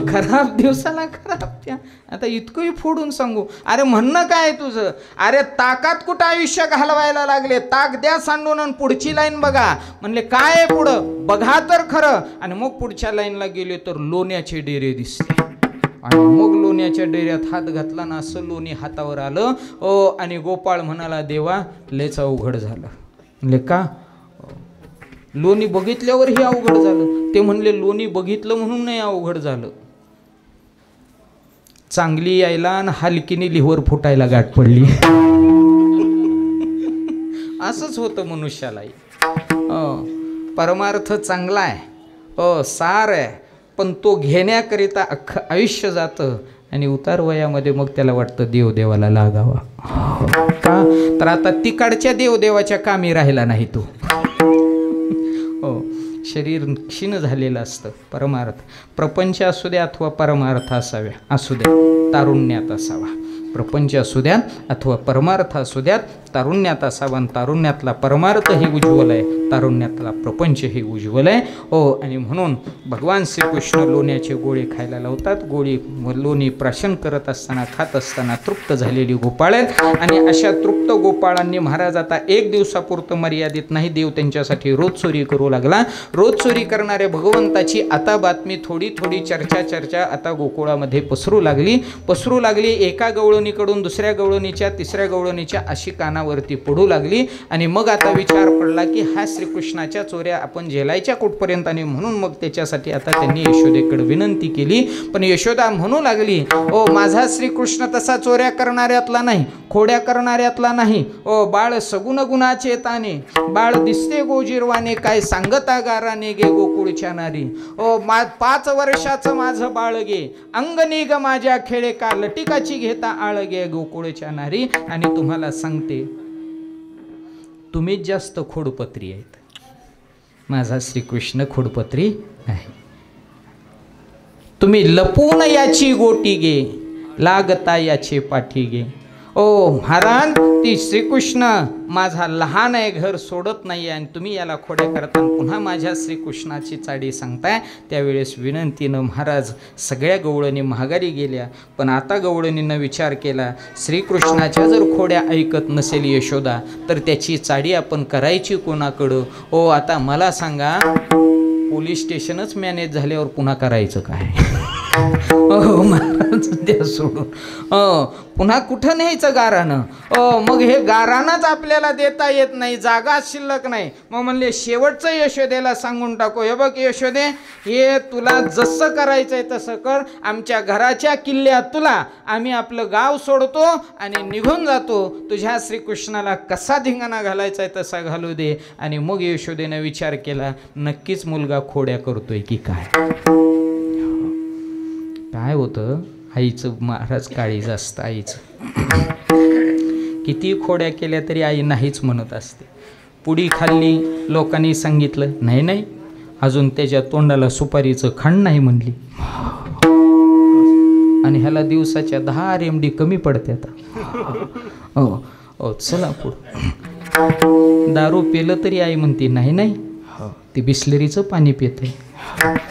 खराब दिवसाला खराब प्या. आता इतकंही फोडून सांगू? अरे म्हणणं काय तुझं? अरे ताकात कुठं आयुष्य घालवायला लागले? ताक द्या सांडून आणि पुढची लाईन बघा. म्हणले काय आहे पुढं? बघा तर खरं. आणि मग पुढच्या लाईनला गेले तर लोण्याचे डेरे दिसले. आणि मग लोण्याच्या डेऱ्यात हात घातला ना असं लोणी हातावर आलं. आणि गोपाळ म्हणाला देवा लयच अवघड झालं. म्हणले का? लोणी बघितल्यावरही अवघड झालं. ते म्हणले लोणी बघितलं म्हणून नाही अवघड झालं, चांगली यायला आणि हलकीने लिव्हर फुटायला गाठ पडली. असंच होतं मनुष्यालाही. परमार्थ चांगला आहे, सार आहे, पण तो घेण्याकरिता अख्खं आयुष्य जातं. आणि उतार वयामध्ये मग त्याला वाटतं देवदेवाला लागावा. का? तर आता तिकडच्या देवदेवाच्या कामी राहिला नाही तो. शरीर क्षीण झालेलं असतं. परमार्थ प्रपंच असू द्या अथवा परमार्थ असू द्या तारुण्यात असावा. प्रपंच असू द्या अथवा परमार्थ असू द्यात तारुण्यात असावा. तारुण्यातला परमार्थ हे उज्ज्वल आहे, तारुण्यातला प्रपंच हे उज्ज्वल आहे. हो, आणि म्हणून भगवान श्रीकृष्ण लोण्याचे गोळे खायला लावतात. लोणी प्राशन करत असताना खात असताना तृप्त झालेली गोपाळ आहेत. आणि अशा तृप्त गोपाळांनी महाराज आता एक दिवसापुरतं मर्यादित नाही, देव त्यांच्यासाठी रोज चोरी करू लागला. रोज चोरी करणाऱ्या भगवंताची आता बातमी थोडी थोडी चर्चा आता गोकुळामध्ये पसरू लागली. एका गवळणीकडून दुसऱ्या गवळणीच्या तिसऱ्या गवळणीच्या अशी कानावरती पडू लागली. आणि मग आता विचार पडला की हा श्रीकृष्णाच्या चोऱ्या आपण झेलायच्या कुठपर्यंत. आणि म्हणून मग त्याच्यासाठी आता त्यांनी यशोदेकडे विनंती केली. पण यशोदा म्हणू लागली, ओ माझा श्रीकृष्ण तसा चोऱ्या करणाऱ्यातला नाही, खोड्या करणाऱ्यातला नाही. ओ बाळ सगुण गुणाचे ताने, बाळ दिसते गोजिरवाने, काय सांगता गाराने गे गोकुळच्या नारी. ओ 5 वर्षाचं माझं बाळ गे, अंगणी ग माझ्या खेळे, का लटिकाची घेता आळ गे गोकुळच्या नारी. आणि तुम्हाला सांगते, तुम्हीच जास्त खोडपत्री आहेत, माझा श्रीकृष्ण खोडपत्री आहे. तुम्ही लपून याची गोटी गे, लागता याचे पाठी गे. ओ महाराज, ती श्रीकृष्ण माझा लहान आहे, घर सोडत नाही आहे, आणि तुम्ही याला खोड्या करता पुन्हा माझ्या श्रीकृष्णाची चाडी सांगताय. त्यावेळेस विनंतीनं महाराज सगळ्या गवळणी महागारी गेल्या. पण आता गवळणीनं विचार केला, श्रीकृष्णाच्या जर खोड्या ऐकत नसेल यशोदा, तर त्याची चाडी आपण करायची कोणाकडं. ओ आता मला सांगा, पोलीस स्टेशनच मॅनेज झाल्यावर पुन्हा करायचं काय? महाराज द्या सोडून. पुन्हा कुठं न्यायचं गारानं? मग हे गारानंच आपल्याला देता येत नाही, जागा शिल्लक नाही. मग म्हणले शेवटचं यशोदेला सांगून टाको, हे बघ यशोदे, हे तुला जसं करायचंय तसं कर. आमच्या घराच्या किल्ल्यात तुला आम्ही आपलं गाव सोडतो आणि निघून जातो. तुझ्या श्रीकृष्णाला कसा धिंगाणा घालायचा आहे तसा घालू दे. आणि मग यशोदेनं विचार केला, नक्कीच मुलगा खोड्या करतोय की काय होतं. आईचं महाराज काळीज असतं आईचं. किती खोड्या केल्या तरी आई नाहीच म्हणत असते. पुडी खाल्ली, लोकांनी सांगितलं नाही, अजून त्याच्या तोंडाला सुपारीचं खांड नाही म्हणली. आणि ह्याला दिवसाच्या 10 RMD कमी पडते आता. हो चला पुढं. दारू पेलं तरी आई म्हणते नाही, ते बिस्लरीचं पाणी पितंय.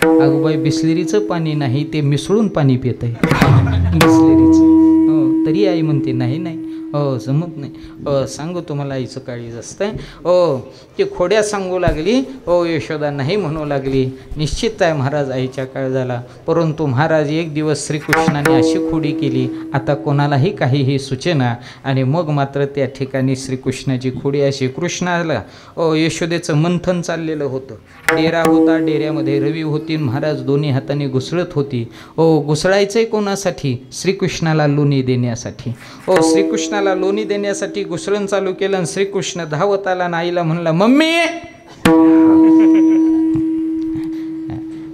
अगोबाई बिस्लरीचं पाणी नाही, ते मिसळून पाणी पितंय बिस्लरीचं. तरी आई म्हणते नाही, जमत नाही. सांगू तुम्हाला आईचं काळीज असतंय. ते खोड्या सांगू लागली. यशोदा नाही म्हणू लागली. निश्चित आहे महाराज आईच्या काळजाला. परंतु महाराज एक दिवस श्रीकृष्णाने अशी खोडी केली, आता कोणालाही काहीही सुचेना. आणि मग मात्र त्या ठिकाणी श्रीकृष्णाची खोडी अशी. कृष्णाला यशोदेचं मंथन चाललेलं होतं. डेरा होता, डेऱ्यामध्ये रवी होती. महाराज दोन्ही हाताने घुसळत होती. घुसळायचंय कोणासाठी? श्रीकृष्णाला लोणी देण्यासाठी. श्रीकृष्णाला लोणी देण्यासाठी घुसळण चालू केलं. आणि श्रीकृष्ण धावत आला, आईला म्हणला, मम्मी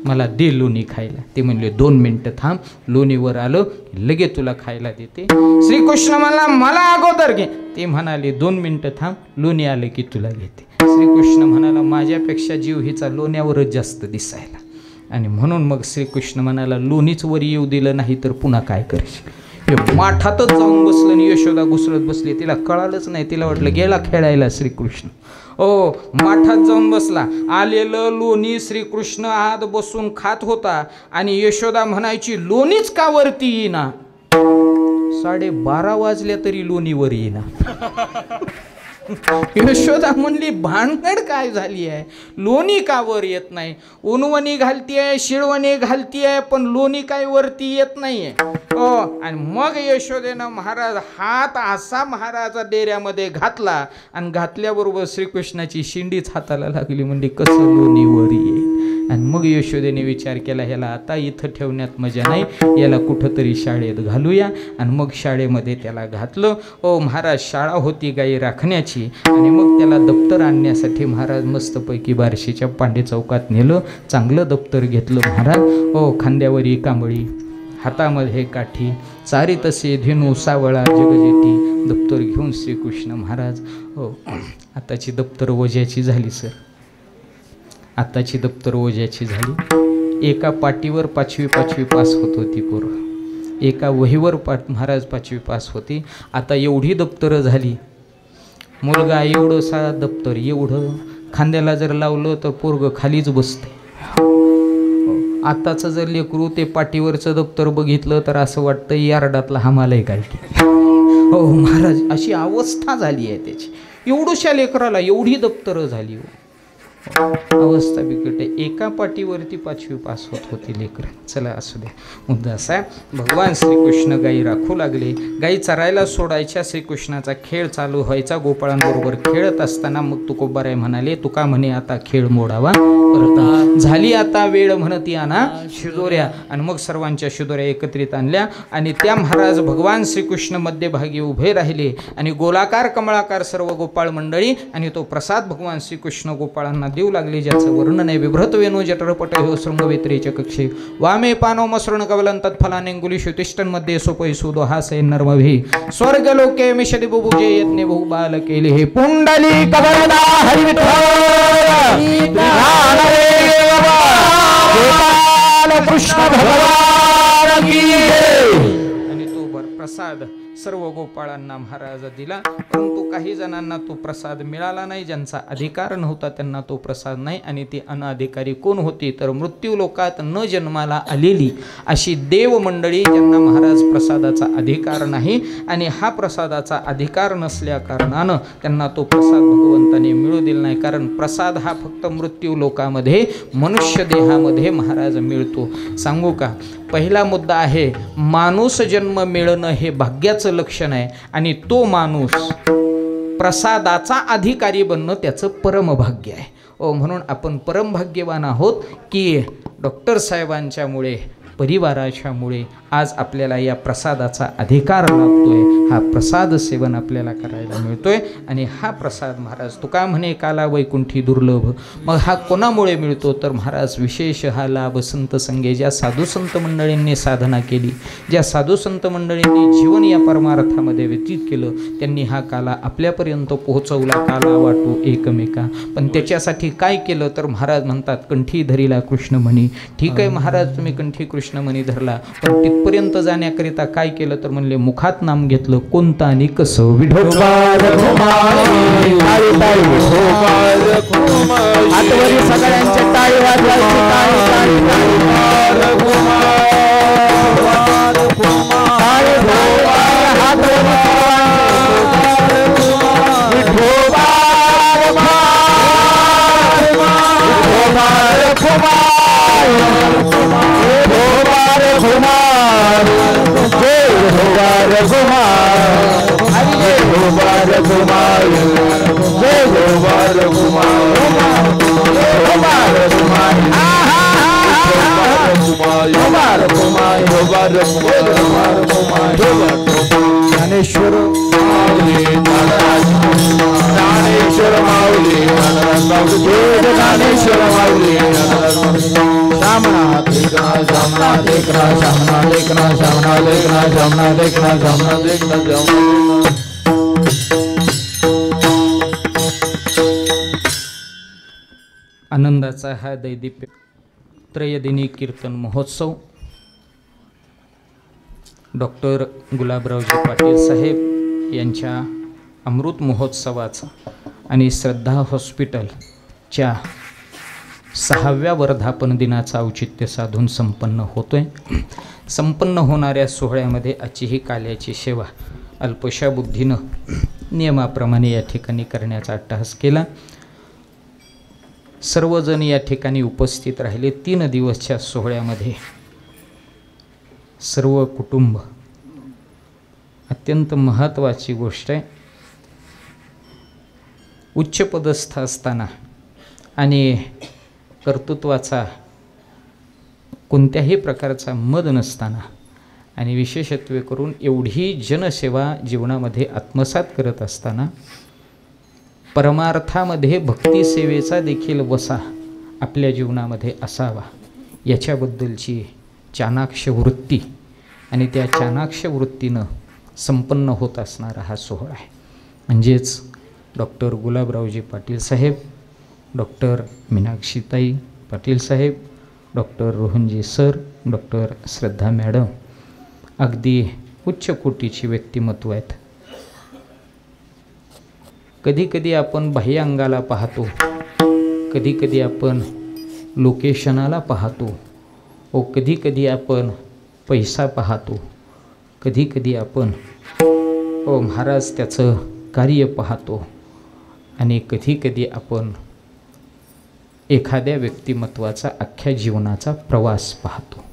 मला दे लोणी खायला. ते म्हणले 2 मिनिटं थांब, लोणीवर आलं लगे तुला खायला देते. श्रीकृष्ण म्हणला, मला अगोदर घे. ते म्हणाले 2 मिनिटं थांब, लोणी आलं की तुला घेते. श्रीकृष्ण म्हणाला, माझ्यापेक्षा जीव हिचा लोण्यावरच जास्त दिसायला. आणि म्हणून मग श्रीकृष्ण म्हणाला, लोणीच वर येऊ दिलं नाही तर पुन्हा काय करशील. माठातच जाऊन बसलं आणि यशोदा घुसळत बसली. तिला कळालंच नाही, तिला वाटलं गेला खेळायला श्रीकृष्ण. माठात जाऊन बसला. आलेलं लोणी श्रीकृष्ण आत बसून खात होता. आणि यशोदा म्हणायची, लोणीच का वरती येईना? 12:30 वाजल्या तरी लोणीवर येईना. यशोदा म्हणली, भानगड काय झाली आहे? लोणी का वर येत नाही? उनवणी घालतीये, शिळवणी घालतीये, पण लोणी काय वरती येत नाहीये. आणि मग यशोदेनं महाराज हात असा महाराजा डेऱ्यामध्ये घातला. आणि घातल्याबरोबर श्रीकृष्णाची शिंडीच हाताला लागली. म्हणजे कसं लोणी वर येईल? आणि मग यशोदेने विचार केला, ह्याला आता इथं ठेवण्यात मजा नाही, याला कुठंतरी शाळेत घालूया. आणि मग शाळेमध्ये त्याला घातलं. महाराज शाळा होती गाई राखण्याची. आणि मग त्याला दप्तर आणण्यासाठी महाराज मस्तपैकी बार्शीच्या पांडे चौकात नेलं. चांगलं दप्तर घेतलं महाराज. खांद्यावरी कांबळी, हातामध्ये काठी, चारी तसे धेनू सावळा जगजेटी. दप्तर घेऊन श्रीकृष्ण महाराज आताची दप्तर वज्याची झाली सर. आताची दप्तर ओझ्याची झाली. एका पाटीवर पाचवी पास होत होती पोरं, एका वहीवर महाराज 5वी पास होती. आता एवढी दप्तरं झाली, मुलगा एवढंसा दप्तर एवढं खांद्याला जर लावलं तर पोरगं खालीच बसते. आताचं जर लेकरू ते पाटीवरचं दप्तर बघितलं तर असं वाटतं यार्डातला हमालय काय की. हो महाराज, अशी अवस्था झाली आहे त्याची. एवढ्याशा लेकराला एवढी दप्तरं झाली. हो अवस्था बिकट आहे. एका पाटीवरती 5वी पास होत होती लेकर. चला असू द्या. मुद्दा असा, भगवान श्रीकृष्ण गायी राखू लागले. गायी चरायला सोडायच्या. श्रीकृष्णाचा खेळ चालू व्हायचा. गोपाळांबरोबर खेळत असताना मग तुकोबाराय म्हणाले, तुका म्हणे आता खेळ मोडावा परत झाली आता वेळ म्हणती आणा शिदोऱ्या. आणि मग सर्वांच्या शिदोऱ्या एकत्रित आणल्या आणि त्या महाराज भगवान श्रीकृष्ण मध्यभागी उभे राहिले आणि गोलाकार कमळाकार सर्व गोपाळ मंडळी आणि तो प्रसाद भगवान श्रीकृष्ण गोपाळांना देऊ लागले, ज्याचं वर्णन आहे. बिभ्रत वेणू जठरपट हो शृंगवेत्रेच्या कक्षे वामे पानो मसृण कवलं तत्फलानेंगुली श्रुतिष्ठन मध्ये सोपई सुदो हासे नर्मभि स्वर्ग लोके मिषदि बुभुजे यज्ञ बहुबाल केले हे पुंडली कवरदा हरि कृष्ण भगवान की. आणि तो प्रसाद सर्व गोपाळांना महाराज दिला. परंतु काही जणांना तो प्रसाद मिळाला नाही, ज्यांचा अधिकार नव्हता त्यांना तो प्रसाद नाही. आणि ती अनधिकारी कोण होती तर मृत्यू लोकात न जन्माला आलेली अशी देव मंडळी, ज्यांना महाराज प्रसादाचा अधिकार नाही. आणि हा प्रसादाचा अधिकार नसल्या कारणानं त्यांना तो प्रसाद भगवंताने मिळू दिला नाही. कारण प्रसाद हा फक्त मृत्यू लोकामध्ये मनुष्य देहामध्ये महाराज मिळतो. सांगू का, पहिला मुद्दा आहे, माणूस जन्म मिळणं हे भाग्याचं लक्षण आहे. आणि तो माणूस प्रसादाचा अधिकारी बनणं त्याचं परमभाग्य आहे. म्हणून आपण परमभाग्यवान आहोत की डॉक्टर साहेबांच्यामुळे, परिवाराच्यामुळे आज आपल्याला या प्रसादाचा अधिकार लाभतोय. हा प्रसाद सेवन आपल्याला करायला मिळतोय. आणि हा प्रसाद महाराज तुका म्हणे काला वैकुंठी दुर्लभ. मग हा कोणामुळे मिळतो तर महाराज विशेष हा लाभ संत संगे, ज्या साधू संत मंडळींनी साधना केली, ज्या साधू संत मंडळींनी जीवन या परमार्थामध्ये व्यतीत केलं, त्यांनी हा काला आपल्यापर्यंत पोहोचवला. काला वाटू एकमेका. पण त्याच्यासाठी काय केलं तर महाराज म्हणतात, कंठी धरीला कृष्ण म्हणी. ठीक आहे महाराज, तुम्ही कंठी कृष्ण म्हणी धरला, पण तिथपर्यंत जाण्याकरिता काय केलं तर म्हणले मुखात नाम घेतलं. कोणतं आणि कसं. आतवरी सगळ्यांच्या टाळी वाजवायची. ज्ञानेश्वर माऊली, ज्ञानेश्वर माऊली, श्यामनाथ लेखना, श्यामनाथ लेखना, श्यामनाथ लेखना, श्यामनाथ लेखना, श्यामनाथ लेखना, श्यामनाथ लेखना. आनंदाचा हा दैदिप्य त्रयदिनी कीर्तन महोत्सव डॉक्टर गुलाबरावजी पाटील साहेब यांच्या अमृत महोत्सवाचा आणि श्रद्धा हॉस्पिटलच्या 6व्या वर्धापन दिनाचा औचित्य साधून संपन्न होतोय. संपन्न होणाऱ्या सोहळ्यामध्ये आजची ही काल्याची सेवा अल्पशा बुद्धीनं नियमाप्रमाणे या ठिकाणी करण्याचा अट्टहास केला. सर्वजण या ठिकाणी उपस्थित राहिले. 3 दिवसच्या सोहळ्यामध्ये सर्व कुटुंब. अत्यंत महत्त्वाची गोष्ट आहे, उच्चपदस्थ असताना आणि कर्तृत्वाचा कोणत्याही प्रकारचा मद नसताना आणि विशेषत्वे करून एवढी जनसेवा जीवनामध्ये आत्मसात करत असताना परमार्थामध्ये भक्तिसेवेचा देखील वसा आपल्या जीवनामध्ये असावा याच्याबद्दलची चाणाक्ष वृत्ती आणि त्या चाणाक्ष वृत्तीनं संपन्न होत असणारा हा सोहळा आहे. म्हणजेच डॉक्टर गुलाबरावजी पाटील साहेब डॉक्टर मीनाक्षीताई पाटील साहेब, डॉक्टर रोहनजी सर, डॉक्टर श्रद्धा मॅडम अगदी उच्च कोटीची व्यक्तिमत्व आहेत. कधीकधी आपण बाह्य अंगाला पाहतो, कधीकधी आपण लोकेशनाला पाहतो, व कधीकधी आपण पैसा पाहतो, कधीकधी आपण महाराज त्याचं कार्य पाहतो, आणि कधीकधी आपण एखाद्या व्यक्तिमत्वाचा अख्ख्या जीवनाचा प्रवास पाहतो.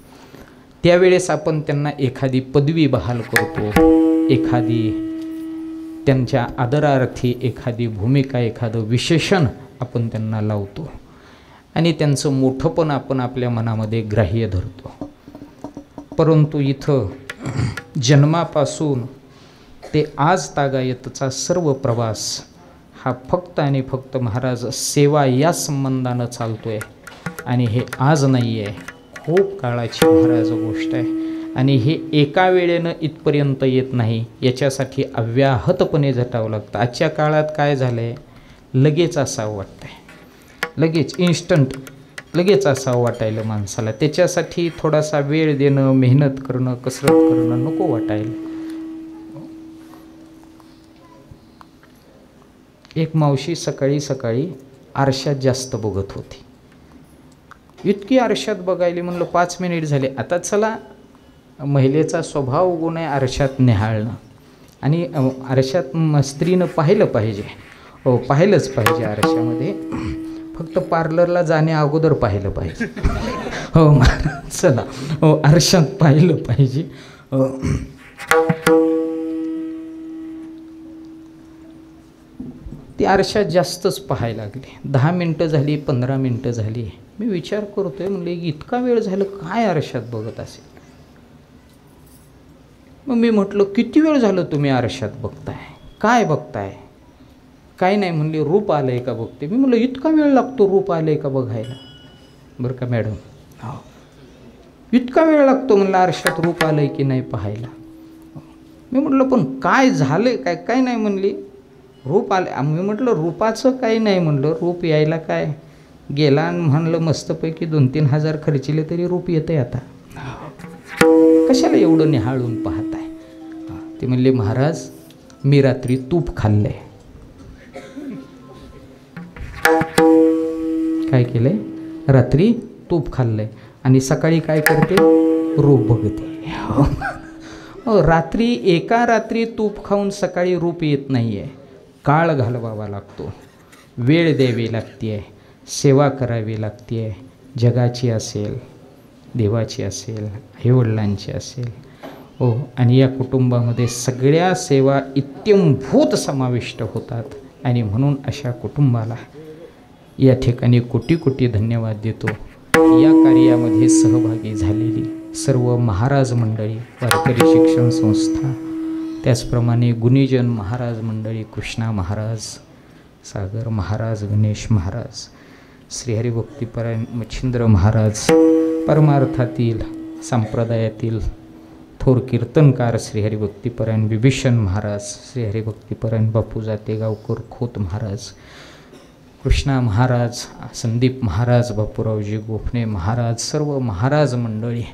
त्यावेळेस आपण त्यांना एखादी पदवी बहाल करतो, एखादी त्यांच्या आदरार्थी एखादी भूमिका, एखादं विशेषण आपण त्यांना लावतो आणि त्यांचं मोठंपण आपण आपल्या मनामध्ये ग्राह्य धरतो. परंतु इथं जन्मापासून ते आज तागायतचा सर्व प्रवास हा फक्त आणि फक्त महाराज सेवा या संबंधानं चालतो आहे. आणि हे आज नाही आहे, खूप काळाची महाराज गोष्ट आहे. आणि हे एका वेळेनं इथपर्यंत येत नाही, याच्यासाठी अव्याहतपणे झटावं लागतं. आजच्या काळात काय झालं आहे, लगेच असावं वाटतं आहे, लगेच इन्स्टंट लगेच असावं वाटायला माणसाला. त्याच्यासाठी थोडासा वेळ देणं, मेहनत करणं, कसरत करणं नको वाटायला. एक मावशी सकाळी सकाळी आरशात जास्त बघत होती. इतकी आरशात बघायली, म्हणलं 5 मिनिट झाले, आता चला महिलेचा स्वभाव गुण आहे आरशात निहाळणं, आणि आरशात स्त्रीनं पाहिलं पाहिजे. हो, पाहिलंच पाहिजे आरशामध्ये, फक्त पार्लरला जाण्या अगोदर पाहिलं पाहिजे. हो महाराज, चला हो आरशात पाहिलं पाहिजे. ती आरशात जास्तच पाहायला लागली. 10 मिनटं झाली, 15 मिनटं झाली. मी विचार करतोय, म्हणले इतका वेळ झालं काय आरशात बघत असेल. मग मी म्हटलं किती वेळ झालं तुम्ही आरशात बघताय, काय बघताय? काय नाही म्हणले, रूप आलं आहे का बघते. मी म्हटलं इतका वेळ लागतो रूप आलं आहे का बघायला? बरं का मॅडम, हो इतका वेळ लागतो म्हणलं आरशात रूप आलं आहे की नाही पाहायला. मी म्हटलं पण काय झालं आहे काय? काय नाही म्हणली, रूप आलं. मी म्हटलं रूपाचं काही नाही म्हणलं, रूप यायला काय गेला आणि म्हणलं मस्तपैकी 2-3 हजार खर्चिले तरी रूप येतं आता, कशाला एवढं निहाळून पाहताय? ते म्हणले महाराज मी रात्री तूप खाल्लंय. काय केलंय? रात्री तूप खाल्लंय आणि सकाळी काय करते? रूप बघते. रात्री एका रात्री तूप खाऊन सकाळी रूप येत नाही आहे. काळ घालवावा लागतो, वेळ द्यावी लागते, सेवा करावी लागते, जगाची असेल, देवाची असेल, आईवडिलांची असेल. हो, आणि या कुटुंबामध्ये सगळ्या सेवा इत्यंभूत समाविष्ट होतात. आणि म्हणून अशा कुटुंबाला या ठिकाणी कोटी कोटी धन्यवाद देतो. या कार्यामध्ये सहभागी झालेली सर्व महाराज मंडळी, वारकरी शिक्षण संस्था, त्याचप्रमाणे गुणीजन महाराज मंडळी, कृष्णा महाराज, सागर महाराज, गणेश महाराज, श्रीहरिभक्तीपरायण मच्छिंद्र महाराज, परमार्थातील संप्रदायातील थोर कीर्तनकार श्रीहरिभक्तीपरायण विभीषण महाराज, श्रीहरिभक्तीपरायण बापू जातेगावकर खोत महाराज, कृष्णा महाराज, संदीप महाराज, बापूरावजी गोफणे महाराज, सर्व महाराज मंडळी,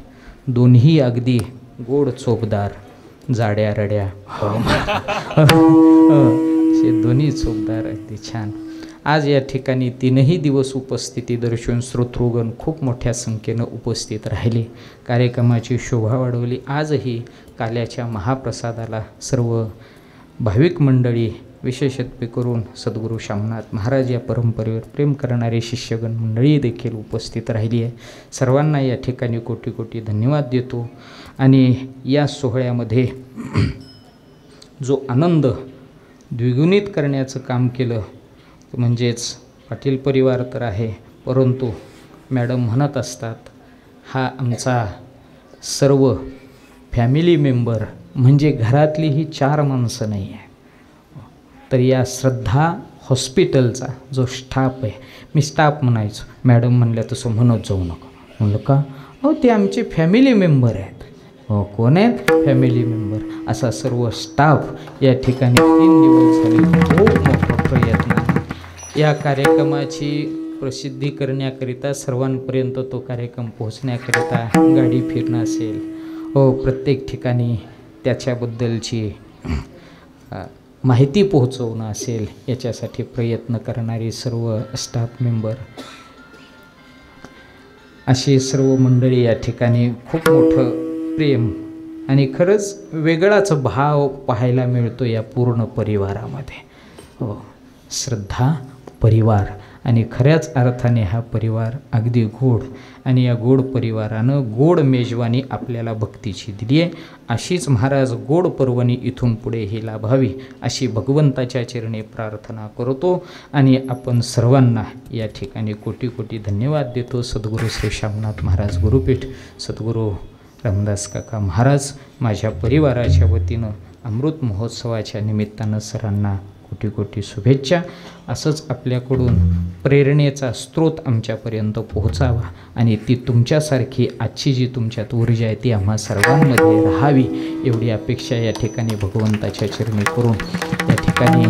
दोन्ही अगदी गोड चोपदार, जाड्या रड्या, दोन्ही चोपदार, अगदी छान. आज या ठिकाणी 3ही दिवस उपस्थिती दर्शवून श्रोतृगण खूप मोठ्या संख्येनं उपस्थित राहिले, कार्यक्रमाची शोभा वाढवली. आजही काल्याच्या महाप्रसादाला सर्व भाविक मंडळी, विशेषत्वे करून सद्गुरू शामनाथ महाराज या परंपरेवर प्रेम करणारे शिष्यगण मंडळी देखील उपस्थित राहिली आहे. सर्वांना या ठिकाणी कोटी कोटी धन्यवाद देतो. आणि या सोहळ्यामध्ये जो आनंद द्विगुणित करण्याचं काम केलं म्हणजेच पाटील परिवार तर आहे, परंतु मॅडम म्हणत असतात हा आमचा सर्व फॅमिली मेंबर, म्हणजे घरातली ही 4 माणसं नाही आहे. तर या श्रद्धा हॉस्पिटलचा जो स्टाफ आहे, मी स्टाफ म्हणायचो, मॅडम म्हणल्या तसं म्हणत जाऊ नका. म्हणलं का? हो ते आमचे फॅमिली मेंबर आहेत. हो कोण आहेत? Family member. असा सर्व स्टाफ या ठिकाणी 3 दिवस झाले खूप मोठा प्रयत्न या कार्यक्रमाची प्रसिद्धी करण्याकरिता, सर्वांपर्यंत तो कार्यक्रम पोहोचण्याकरिता गाडी फिरणं असेल, प्रत्येक ठिकाणी त्याच्याबद्दलची माहिती पोहोचवणं असेल, याच्यासाठी प्रयत्न करणारी सर्व स्टाफ मेंबर, अशी सर्व मंडळी या ठिकाणी खूप मोठं प्रेम आणि खरंच वेगळाच भाव पाहायला मिळतो या पूर्ण परिवारामध्ये. श्रद्धा परिवार, आणि खऱ्याच अर्थाने हा परिवार अगदी गोड, आणि या गोड परिवारानं गोड मेजवानी आपल्याला भक्तीची दिली आहे. अशीच महाराज गोड पर्वणी इथून पुढे ही लाभावी अशी भगवंताच्या चरणी प्रार्थना करतो, आणि आपण सर्वांना या ठिकाणी कोटी कोटी धन्यवाद देतो. सद्गुरू श्री शामनाथ महाराज गुरुपीठ, सद्गुरू रामदास काका महाराज, माझ्या परिवाराच्या वतीनं अमृत महोत्सवाच्या निमित्तानं सर्वांना कोटी कोटी शुभेच्छा. असंच आपल्याकडून प्रेरणेचा स्रोत आमच्यापर्यंत पोहोचावा, आणि ती तुमच्यासारखी आजची जी तुमच्यात ऊर्जा आहे ती आम्हा सर्वांमध्ये राहावी, एवढी अपेक्षा या ठिकाणी भगवंताच्या चरणी करून या ठिकाणी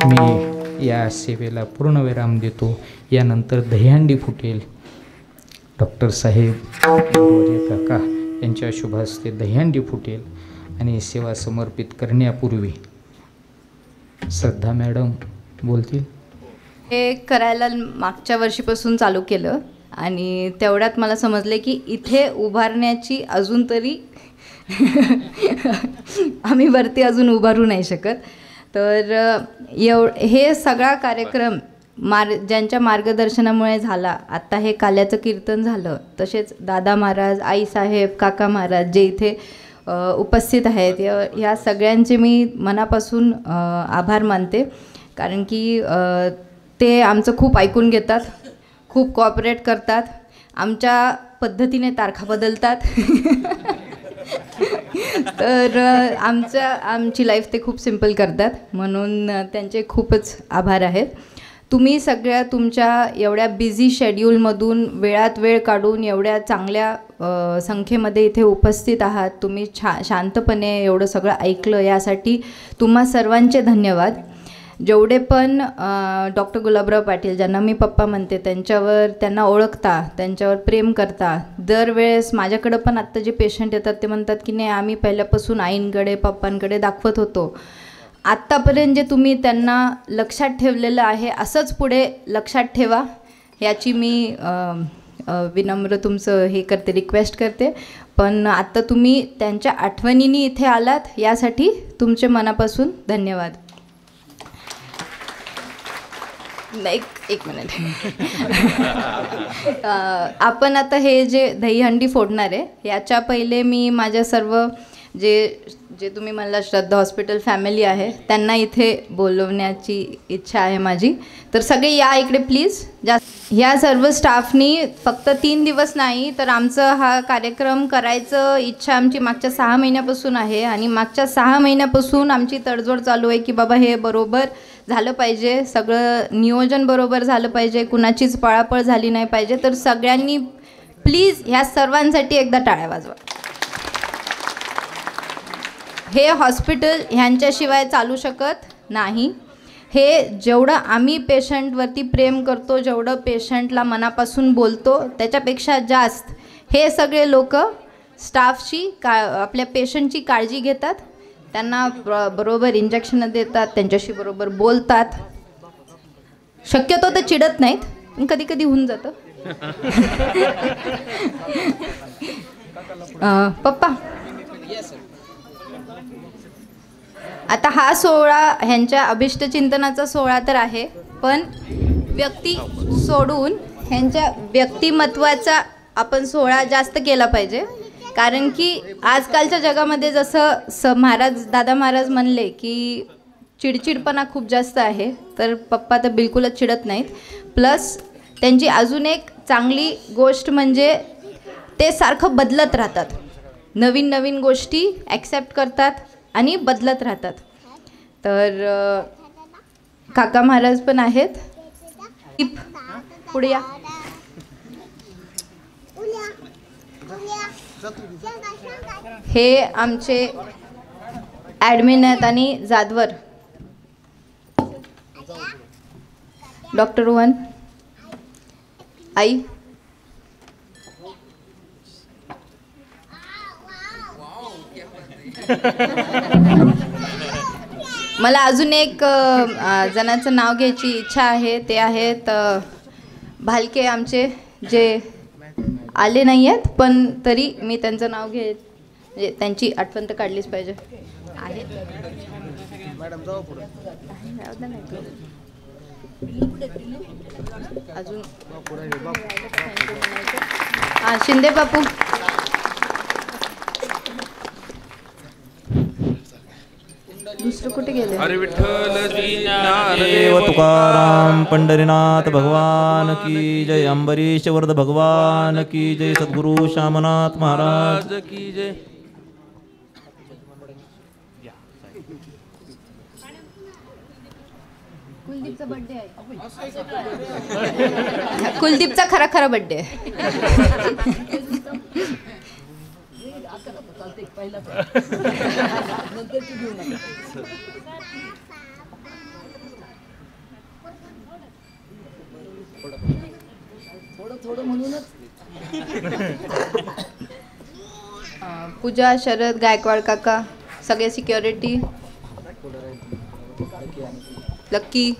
मी या सेवेला पूर्णविराम देतो. यानंतर दहीहंडी फुटेल. डॉक्टर साहेब काका यांच्या शुभ हस्ते दहीहंडी फुटेल, आणि सेवा समर्पित करण्यापूर्वी श्रद्धा मॅडम बोलतील. हे करायला मागच्या वर्षीपासून चालू केलं, आणि तेवढ्यात मला समजले की इथे उभारण्याची अजून तरी आम्ही वरती अजून उभारू नाही शकत. तर हे सगळा कार्यक्रम ज्यांच्या मार्गदर्शनामुळे झाला. आत्ता हे काल्याचं कीर्तन झालं, तसेच दादा महाराज, आईसाहेब, काका महाराज जे इथे उपस्थित आहेत, या सगळ्यांचे मी मनापासून आभार मानते. कारण की ते आमचं खूप ऐकून घेतात, खूप कॉपरेट करतात, आमच्या पद्धतीने तारखा बदलतात. तर आमची लाईफ ते खूप सिम्पल करतात, म्हणून त्यांचे खूपच आभार आहेत. तुम्ही सगळ्या तुमच्या एवढ्या बिझी शेड्यूलमधून वेळात वेळ काढून एवढ्या चांगल्या संख्येमध्ये इथे उपस्थित आहात. तुम्ही शांतपणे एवढं सगळं ऐकलं, यासाठी तुम्हा सर्वांचे धन्यवाद. जेवढे पण डॉक्टर गुलाबराव पाटील, ज्यांना मी पप्पा म्हणते, त्यांना ओळखता, त्यांच्यावर प्रेम करता. दरवेळेस माझ्याकडं पण आत्ता जे पेशंट येतात ते म्हणतात की नाही, आम्ही पहिल्यापासून आईंकडे पप्पांकडे दाखवत होतो. आत्तापर्यंत जे तुम्ही त्यांना लक्षात ठेवलेलं आहे, असंच पुढे लक्षात ठेवा, याची मी विनम्र तुमचं हे करते, रिक्वेस्ट करते. पण आत्ता तुम्ही त्यांच्या आठवणींनी इथे आलात, यासाठी तुमचे मनापासून धन्यवाद. एक मिनिट. आपण आता हे जे दहीहंडी फोडणार आहे, याच्या पहिले मी माझ्या सर्व जे तुम्ही मला श्रद्धा हॉस्पिटल फॅमिली आहे, त्यांना इथे बोलवण्याची इच्छा आहे माझी. तर सगळे या इकडे प्लीज. ह्या सर्व स्टाफनी फक्त 3 दिवस नाही, तर आमचं हा कार्यक्रम करायचं इच्छा आमची मागच्या 6 महिन्यापासून आहे, आणि मागच्या 6 महिन्यापासून आमची तडजोड चालू आहे की बाबा हे बरोबर झालं पाहिजे, सगळं नियोजन बरोबर झालं पाहिजे, कुणाचीच पळापळ झाली नाही पाहिजे. तर सगळ्यांनी प्लीज ह्या सर्वांसाठी एकदा टाळ्या वाजवा. हे हॉस्पिटल ह्यांच्याशिवाय चालू शकत नाही. हे जेवढं आम्ही पेशंटवरती प्रेम करतो, जेवढं पेशंटला मनापासून बोलतो, त्याच्यापेक्षा जास्त हे सगळे लोक स्टाफची आपल्या पेशंटची काळजी घेतात, त्यांना बरोबर इंजेक्शन देतात, त्यांच्याशी बरोबर बोलतात. शक्यतो तर चिडत नाहीत, पण कधी कधी होऊन जातं. पप्पा, आता हा सोहळा ह्यांच्या अभिष्ट चिंतनाचा सोहळा तर आहे, पण व्यक्ती सोडून ह्यांच्या व्यक्तिमत्वाचा आपण सोहळा जास्त केला पाहिजे. कारण की आजकालच्या जगामध्ये जसं दादा महाराज म्हणले की चिडचिडपणा खूप जास्त आहे, तर पप्पा तर बिलकुलच चिडत नाहीत. प्लस त्यांची अजून एक चांगली गोष्ट म्हणजे ते सारखं बदलत राहतात, नवीन नवीन गोष्टी ॲक्सेप्ट करतात आणि बदलत राहतात. तर काका महाराज पण आहेत. पुढे या. हे आमचे ॲडमिन आहेत आणि जाधवर. डॉक्टर रोहन, आई. मला अजून एक जणांचं नाव घ्यायची इच्छा आहे. ते आहेत भालके आमचे, जे आले नाही आहेत पण तरी मी त्यांचं नाव घेत, म्हणजे त्यांची आठवण तर काढलीच पाहिजे. आहे अजून हां, शिंदे बापू. दुसरं कुठे गेले? हरी विठ्ठल देव तुकाराम पंढरीनाथ भगवान की जय. अंबरीश वर्ध भगवान की जय. सद्गुरु श्यामनाथ महाराज की जय. कुलदीपचा बर्थडे आहे. कुलदीपचा खरा खरा बर्थडे आहे. पूजा, शरद, गायकवाड काका, सगळे सिक्युरिटी, लक्की.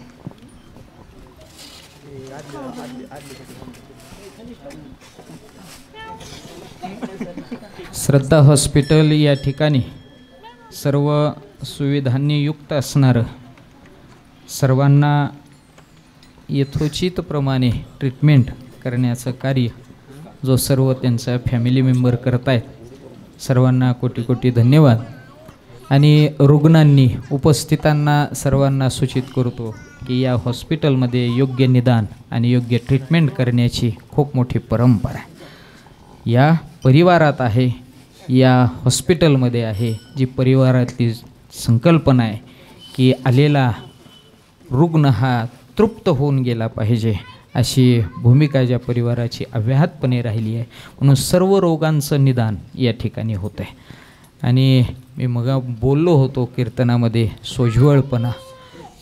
श्रद्धा हॉस्पिटल या ठिकाणी सर्व सुविधांनी युक्त असणारं, सर्वांना यथोचितप्रमाणे ट्रीटमेंट करण्याचं कार्य जो सर्व त्यांचा फॅमिली मेंबर करतायत, सर्वांना कोटी कोटी धन्यवाद. आणि रुग्णांनी, उपस्थितांना सर्वांना सूचित करतो की या हॉस्पिटलमध्ये योग्य निदान आणि योग्य ट्रीटमेंट करण्याची खूप मोठी परंपरा आहे. या परिवारात आहे, या हॉस्पिटलमध्ये आहे. जी परिवारातली संकल्पना आहे की आलेला रुग्ण हा तृप्त होऊन गेला पाहिजे, अशी भूमिका ज्या परिवाराची अव्याहतपणे राहिली आहे. म्हणून सर्व रोगांचं निदान या ठिकाणी होतं आहे. आणि मी मग बोललो होतो कीर्तनामध्ये, सोज्वळपणा.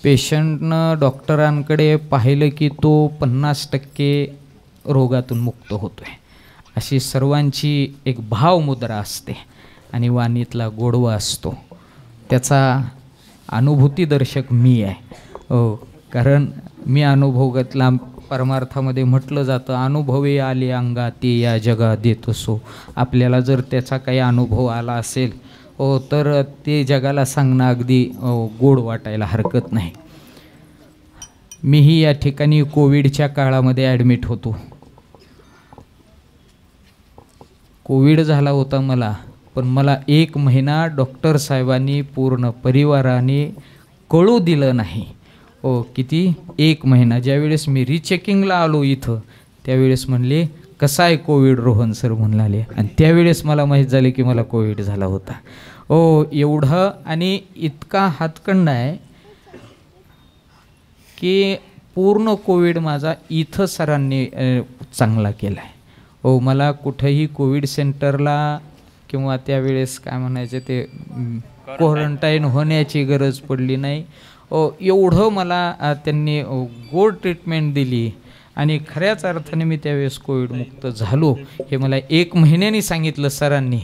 पेशंटनं डॉक्टरांकडे पाहिलं की तो 50% रोगातून मुक्त होतो आहे, अशी सर्वांची एक भावमुद्रा असते आणि वाणीतला गोडवा असतो. त्याचा अनुभूतीदर्शक मी आहे. कारण मी अनुभवगतला परमार्थामध्ये म्हटलं जातं, अनुभवे आले अंगा ते या जगा देत असो. आपल्याला जर त्याचा काही अनुभव आला असेल तर ते जगाला सांगणं अगदी गोड वाटायला हरकत नाही. मीही या ठिकाणी कोविडच्या काळामध्ये ॲडमिट होतो. कोविड झाला होता मला, पण मला 1 महिना डॉक्टर साहेबांनी पूर्ण परिवाराने कळू दिलं नाही. किती 1 महिना. ज्यावेळेस मी रिचेकिंगला आलो इथं, त्यावेळेस म्हणले कसा आहे कोविड रोहन सर म्हणाले, आणि त्यावेळेस मला माहीत झाले की मला कोविड झाला होता. एवढं आणि इतका हातखंडा आहे की पूर्ण कोविड माझा इथं सरांनी चांगला केला आहे. मला कुठंही कोविड सेंटरला किंवा त्यावेळेस काय म्हणायचे ते क्वारंटाईन होण्याची गरज पडली नाही. एवढं मला त्यांनी गोड ट्रीटमेंट दिली आणि खऱ्याच अर्थाने मी त्यावेळेस कोविडमुक्त झालो. हे मला 1 महिन्याने सांगितलं सरांनी.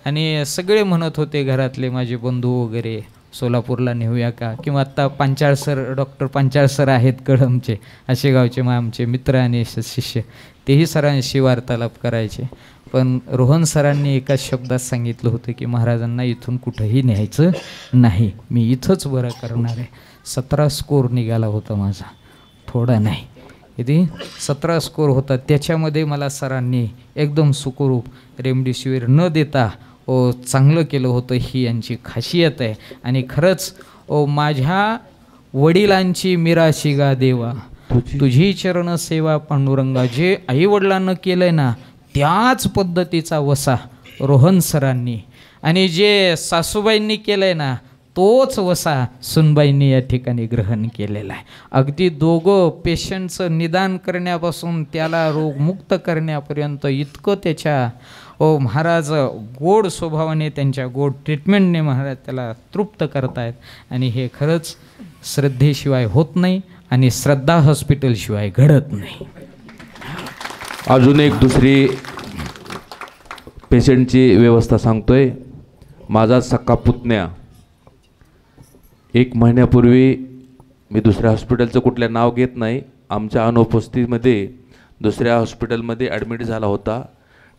आणि सगळे म्हणत होते घरातले माझे बंधू वगैरे, सोलापूरला नेऊया का, किंवा आत्ता Panchal sir, doctor Panchal sir आहेत कळमचे, असे गावचे आमचे मित्र आणि शिष्य, तेही सरांशी वार्तालाप करायचे. पण रोहन सरांनी एका शब्दात सांगितलं होतं की महाराजांना इथून कुठंही न्यायचं नाही, मी इथंच बरं करणार आहे. 17 स्कोर निघाला होता माझा, थोडा नाही, किती 17 स्कोर होता. त्याच्यामध्ये मला सरांनी एकदम सुखरूप रेमडेसिवीर न देता चांगलं केलं होतं. ही यांची खासियत आहे. आणि खरंच माझ्या वडिलांची मिराशी गा देवा, तुझी चरण सेवा पांडुरंगा. जे आईवडिलांना केलं आहे ना, त्याच पद्धतीचा वसा रोहन सरांनी, आणि जे सासूबाईंनी केलं आहे ना, तोच वसा सुनबाईंनी या ठिकाणी ग्रहण केलेला आहे. अगदी दोघं पेशंटचं निदान करण्यापासून त्याला रोगमुक्त करण्यापर्यंत इतकं त्याच्या महाराज गोड स्वभावाने, त्यांच्या गोड ट्रीटमेंटने महाराज त्याला तृप्त करतायत. आणि हे खरंच श्रद्धेशिवाय होत नाही. आणि श्रद्धा हॉस्पिटलशिवाय घडत नाही. अजून एक दुसरी पेशंटची व्यवस्था सांगतोय. माझा सक्का पुतण्या 1 महिन्यापूर्वी, मी दुसऱ्या हॉस्पिटलचं कुठलं नाव घेत नाही, आमच्या अनुपस्थितीमध्ये दुसऱ्या हॉस्पिटलमध्ये ॲडमिट झाला होता.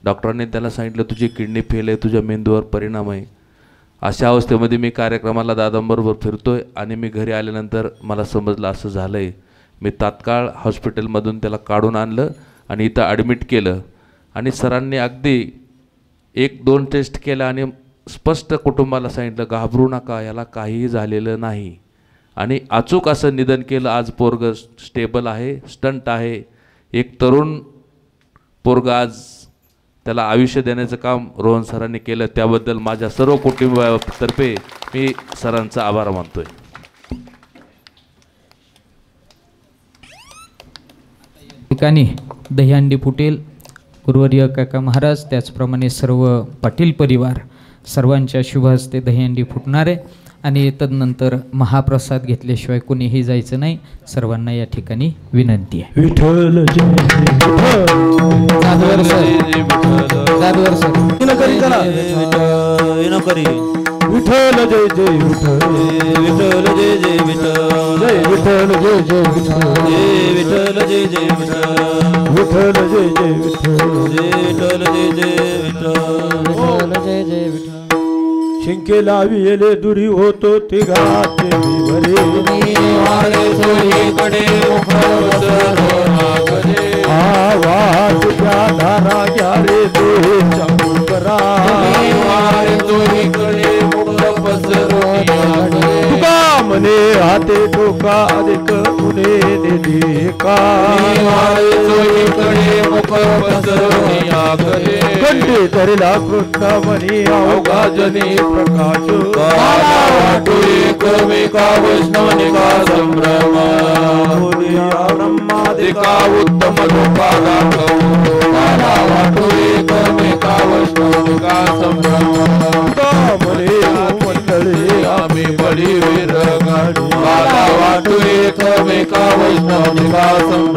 डॉक्टरांनी त्याला सांगितलं तुझी किडनी फेल आहे, तुझ्या मेंदूवर परिणाम आहे. अशा अवस्थेमध्ये मी कार्यक्रमाला दादांबरोबर फिरतोय आणि मी घरी आल्यानंतर मला समजलं असं झालं आहे. मी तात्काळ हॉस्पिटलमधून त्याला काढून आणलं आणि इथं ॲडमिट केलं. आणि सरांनी अगदी 1-2 टेस्ट केल्या आणि स्पष्ट कुटुंबाला सांगितलं घाबरू नका, याला काहीही झालेलं नाही. आणि अचूक असं निधन केलं. आज पोरग स्टेबल आहे, स्टंट आहे. एक तरुण पोरग आज त्याला आयुष्य देण्याचं काम रोहन सरांनी केलं. त्याबद्दल माझ्या सर्व कुटुंबातर्फे मी सरांचा आभार मानतोय. ठिकाणी दहीहंडी फुटेल. गुरुवर्य काका महाराज, त्याचप्रमाणे सर्व पाटील परिवार सर्वांच्या शुभ हस्ते दहीहंडी फुटणार आहे. आणि तदनंतर महाप्रसाद घेतल्याशिवाय कोणीही जायचं नाही. सर्वांना या ठिकाणी विनंती आहे. विठ्ठल जय जाधवर सर, जाधवर सर, विठ्ठल जय जय विठ्ठल, विठ्ठल जय जय विठ्ठल, जय विठ्ठल जय जय विठ्ठल, जय विठ्ठल जय जय विठ्ठल, विठ्ठल जय जय विठ्ठल, जय विठ्ठल जय जय विठ्ठल, जय जय विठ्ठल. शिंके लाविले दुरी होतो तिघाचे भरे, आवाज त्या धारा घ्या रे देशा करा, तुका म्हणे हाते टोका अधिक गुन्हे देखा, कंठी धरला कृष्ण म्हणी अवघा जनी प्रकाश, एकमेका वैष्णवनिका संभ्रम, ब्रह्मादिका उत्तम लोका वाटो एकमेका वैष्णवनिका संभ्रम, म्हणे मंडळी आम्ही बळी वीर गाडी, वाटो एकमेका वैष्णवनिका संभ्रम.